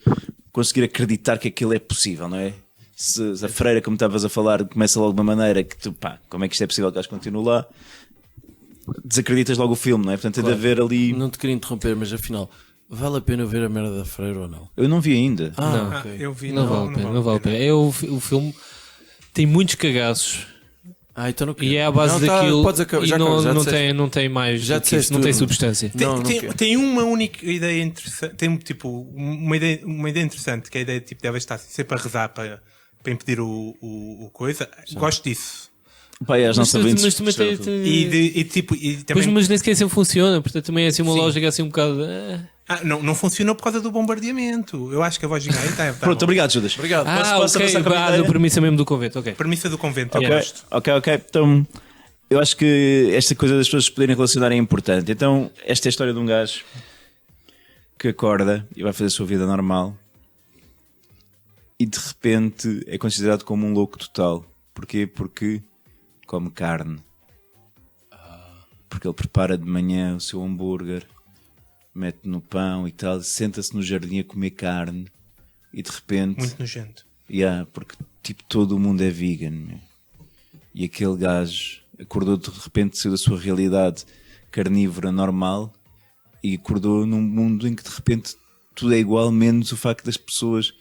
A: conseguir acreditar que aquilo é possível, não é? Se a freira, como estavas a falar, começa logo de uma maneira que tu, pá, como é que isto é possível que o gajo continue lá? Desacreditas logo o filme, não é? Portanto,
B: Claro.
A: é de haver ali.
B: Não te queria interromper, mas afinal, vale a pena ver a merda da freira ou não?
A: Eu não vi ainda.
D: Não.
B: Ok.
C: Eu vi,
D: Não vale a pena, não vale a pena. O filme tem muitos cagaços
B: Então não
D: e é à base daquilo
B: Podes acabar,
D: e
B: já
D: não,
B: acabas,
D: não tem mais
B: Já
D: do que isso,
B: disseste
D: não tem
B: tudo.
D: substância.
B: Não quero.
C: Tem uma única ideia interessante. Tem tipo uma ideia interessante, que é a ideia tipo, deve estar sempre a rezar para impedir o coisa. Gosto disso.
A: Pá, é, as
D: Mas,
A: nossas ouvintes
D: mas também
A: percebem.
C: E
D: Pois,
C: também.
D: mas nem sequer sempre funciona, portanto também é assim uma
C: Sim.
D: lógica assim um bocado.
C: Não funcionou por causa do bombardeamento. Eu acho que a voz gigante está.
A: Pronto, obrigado, Judas.
B: Obrigado.
A: Posso
D: ok,
A: avançar com a minha ideia?
D: da premissa mesmo do convento, ok.
C: Premissa do convento.
A: Ok,
C: Eu gosto.
A: ok. Então, eu acho que esta coisa das pessoas poderem relacionar é importante. Então, esta é a história de um gajo que acorda e vai fazer a sua vida normal e de repente é considerado como um louco total. Porquê? Porque come carne. Porque ele prepara de manhã o seu hambúrguer, mete no pão e tal, senta-se no jardim a comer carne e de repente...
C: Muito nojento.
A: Porque tipo todo o mundo é vegan, meu. E aquele gajo acordou de repente, saiu da sua realidade carnívora normal e acordou num mundo em que de repente tudo é igual, menos o facto das pessoas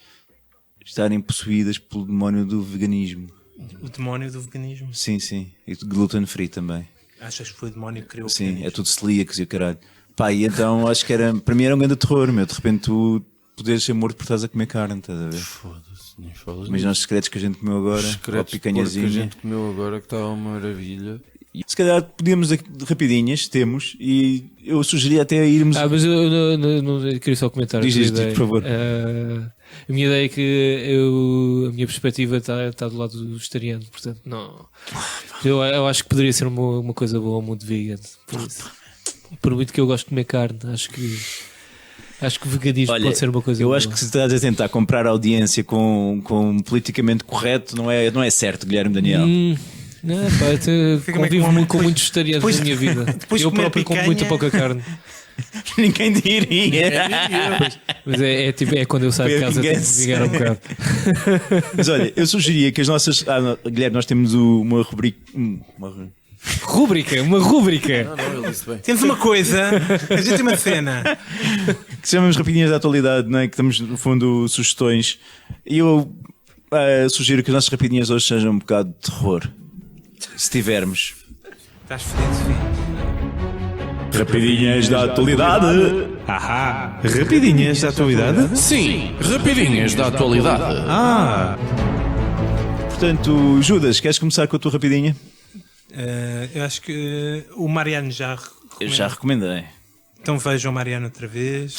A: estarem possuídas pelo demónio do veganismo.
C: O demónio do veganismo.
A: Sim, e gluten free também.
C: Achas que foi o demónio que criou o
A: Sim,
C: veganismo?
A: é tudo celíacos e o caralho. Pá, e então acho que para mim era um grande terror, meu. De repente tu poderes ser morto por estás a comer carne, estás a ver?
B: Foda-se, nem falas
A: Imagina os secretos que a gente comeu agora, ou
B: secretos
A: picanhazinha.
B: que a gente comeu agora que estava uma maravilha.
A: E se calhar podíamos, rapidinhas, temos, e eu sugeria até irmos.
D: Mas eu queria só comentar.
A: Diz
D: a tua
A: isto,
D: ideia.
A: por favor.
D: A minha ideia é que a minha perspectiva está do lado do vegetariano, portanto, não. Eu acho que poderia ser uma coisa boa ao mundo vegan. Por muito que eu gosto de comer carne, acho que o veganismo
A: Olha,
D: pode ser uma coisa
A: eu
D: boa.
A: acho que se estás a tentar comprar audiência com politicamente correto, não é certo, Guilherme Daniel.
D: Não, pá, eu
C: Fica meio
D: convivo
C: com
D: muito com
C: depois-
D: muitos vegetarianos
C: depois-
D: na minha vida.
C: depois de
D: Eu
C: comer
D: próprio como
C: picanha-
D: muito pouca carne.
A: Ninguém diria.
D: Mas é quando eu saio de
A: Foi a
D: casa tenho que
A: vingança.
D: vingar um bocado.
A: Mas olha, eu sugeria que as nossas. Guilherme, nós temos uma rubrica.
D: Uma rúbrica.
B: Não, ele disse bem.
C: Temos uma coisa, a gente tem uma cena.
A: Que se chama Rapidinhas da Atualidade, não é? Que estamos, no fundo, sugestões. E eu sugiro que as nossas rapidinhas hoje sejam um bocado de terror. Se tivermos.
C: Estás fedido, filho.
A: Rapidinhas da Atualidade.
C: Ahá, rapidinhas da atualidade.
B: Sim, rapidinhas da atualidade.
A: Portanto, Judas, queres começar com a tua rapidinha?
C: Eu acho que o Mariano já
A: Eu já recomendei.
C: Então vejam o Mariano outra vez.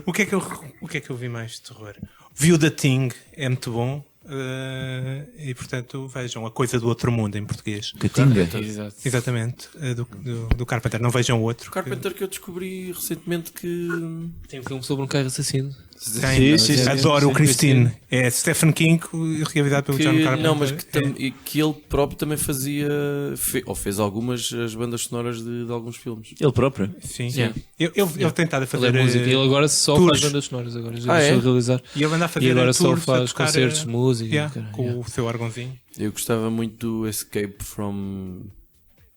C: O que é que eu vi mais de terror? Vi o The Thing, é muito bom. E portanto vejam A Coisa do Outro Mundo em português.
A: Catinga.
D: Exato.
C: Exatamente, do Carpenter. Não vejam o outro.
B: O Carpenter que eu descobri recentemente que...
D: Tem um filme sobre um carro assassino.
A: Sim.
C: Adoro o Christine. É Stephen King, realizado pelo John
B: que
C: Carpenter.
B: não, mas que ele próprio também fazia... ou fez algumas as bandas sonoras de alguns filmes.
A: Ele próprio.
C: Sim.
D: Yeah.
C: Ele tentava
D: Ele
C: fazer
D: é música. Ele agora só
C: tours.
D: faz bandas sonoras. Agora já
B: Ah,
D: deixou
B: é?
D: de realizar.
C: E ele anda a fazer
D: E agora só
C: tours, a
D: faz
C: tocar,
D: concertos de música.
C: yeah, com
D: Yeah.
C: o seu órgãozinho.
B: Eu gostava muito do Escape from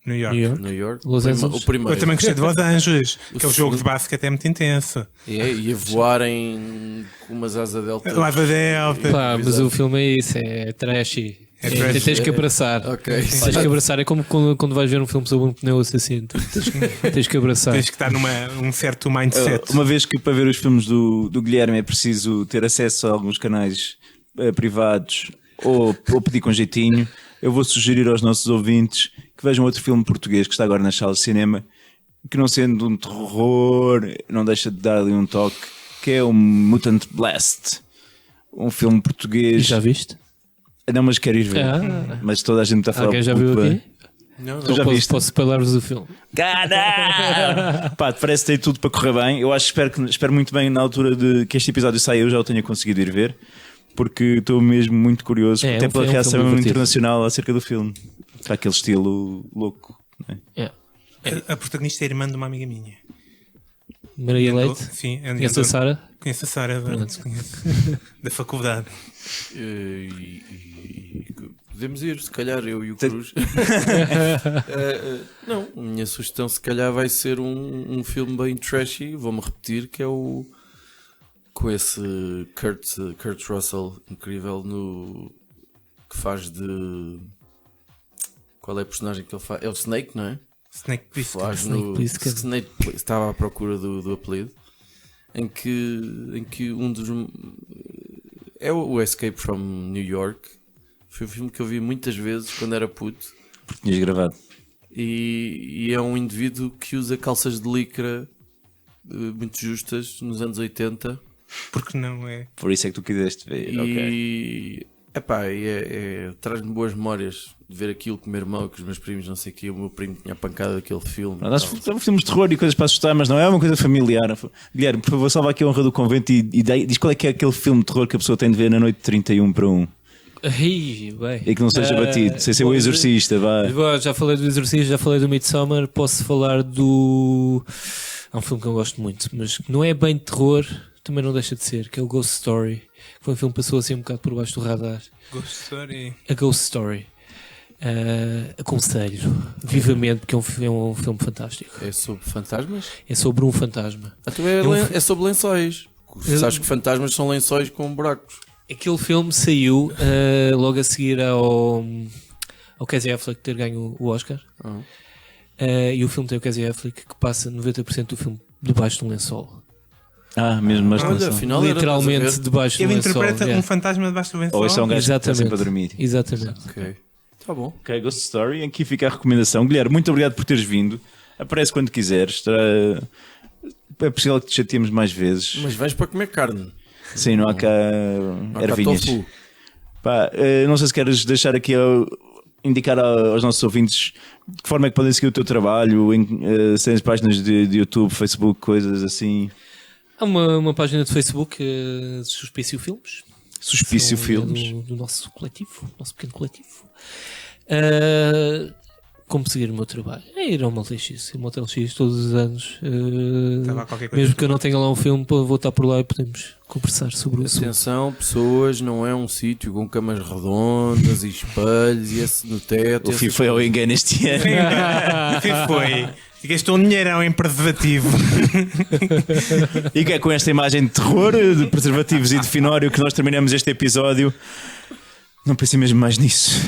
C: New York.
D: New York.
B: New York.
D: Los Angeles.
B: O primeiro.
C: Eu também gostei de Los Angeles. Aquele
B: segundo.
C: jogo de basquete é muito intenso.
B: E a voarem com umas asas delta.
C: Lava Delta.
D: Pá, mas o filme é isso, é trashy.
C: trash.
D: Tens que abraçar.
B: Ok.
D: Tens que abraçar. É como quando vais ver um filme sobre um pneu assassino. Tens que abraçar.
C: Tens que estar num certo mindset.
A: Uma vez que para ver os filmes do Guilherme é preciso ter acesso a alguns canais privados ou pedir com jeitinho, eu vou sugerir aos nossos ouvintes que vejam outro filme português que está agora nas salas de cinema, que não sendo um terror, não deixa de dar ali um toque, que é o Mutant Blast. Um filme português.
D: Já viste?
A: Não, mas quero ir ver.
D: Ah.
A: Mas toda a gente está a falar
D: Alguém já
A: muito
D: viu
A: bem.
D: aqui?
B: Não,
A: Tu já viste?
D: Posso spoiler-vos o filme.
A: Pá, parece que tem tudo para correr bem. Eu espero muito bem na altura de que este episódio saia, eu já o tenha conseguido ir ver, porque estou mesmo muito curioso, até pela reação internacional acerca do filme. Está aquele estilo louco. Não é?
C: A protagonista é a irmã de uma amiga minha.
D: Maria Leite?
C: Sim,
D: conhece a Sara?
C: Conheço a Sara da faculdade.
B: Podemos ir, se calhar, eu e o Cruz. Não, a minha sugestão se calhar vai ser um filme bem trashy, vou-me repetir, que é o com esse Kurt Russell incrível que faz de... Qual é a personagem que ele faz? É o Snake, não é?
C: Snake
B: Plissken. Snake estava à procura do apelido, em que um dos... É o Escape from New York. Foi um filme que eu vi muitas vezes quando era puto.
A: Porque tinhas gravado.
B: E é um indivíduo que usa calças de licra muito justas nos anos 80.
C: Porque não é?
A: Por isso é que tu quiseste ver.
B: E traz-me boas memórias de ver aquilo com o meu irmão, com os meus primos, não sei o que. O meu primo tinha a pancada daquele filme.
A: Nós filmes de terror e coisas para assustar, mas não é uma coisa familiar. Guilherme, por favor, salva aqui a honra do convento e diz qual é que é aquele filme de terror que a pessoa tem de ver na noite de 31/1. E que não seja batido, sem ser o Exorcista.
D: Já falei do Exorcista, já falei do Midsommar. Posso falar do... Há um filme que eu gosto muito, mas que não é bem de terror, também não deixa de ser, que é o Ghost Story. Foi um filme que passou assim um bocado por baixo do radar.
C: Ghost Story.
D: A Ghost Story. Aconselho vivamente, porque é um filme fantástico.
B: É sobre fantasmas?
D: É sobre um fantasma.
B: É sobre lençóis. Sabes que fantasmas são lençóis com buracos.
D: Aquele filme saiu logo a seguir ao Casey Affleck ter ganho o Oscar. E o filme tem o Casey Affleck que passa 90% do filme debaixo de um lençol.
A: Mesmo mais
B: afinal
D: literalmente debaixo do lençol.
C: Ele interpreta um fantasma debaixo do lençol.
A: Ou esse é um gajo que está sempre a dormir.
D: Exatamente.
B: Ok. Tá bom.
A: Ok, Ghost Story. Aqui fica a recomendação. Guilherme, muito obrigado por teres vindo. Aparece quando quiseres. É possível que te chateemos mais vezes.
B: Mas vais para comer carne.
A: Sim, não há cá ervinhas. Não sei se queres deixar aqui indicar aos nossos ouvintes de que forma é que podem seguir o teu trabalho, se tens páginas de YouTube, Facebook, coisas assim.
D: Há uma página de Facebook, Suspício Filmes.
A: Suspício Filmes.
D: Do nosso coletivo, nosso pequeno coletivo. Como seguir o meu trabalho? É ir ao Motel X. O Motel X todos os anos. Mesmo que eu não tenha lá um filme, vou estar por lá e podemos conversar sobre isso.
B: Atenção, pessoas, não é um sítio com camas redondas e espelhos e esse no teto.
A: O FIFA foi ao engano este ano.
C: O FIFA foi. Gastou um dinheirão em preservativo.
A: E que é com esta imagem de terror, de preservativos e de finório que nós terminamos este episódio. Não pensei mesmo mais nisso.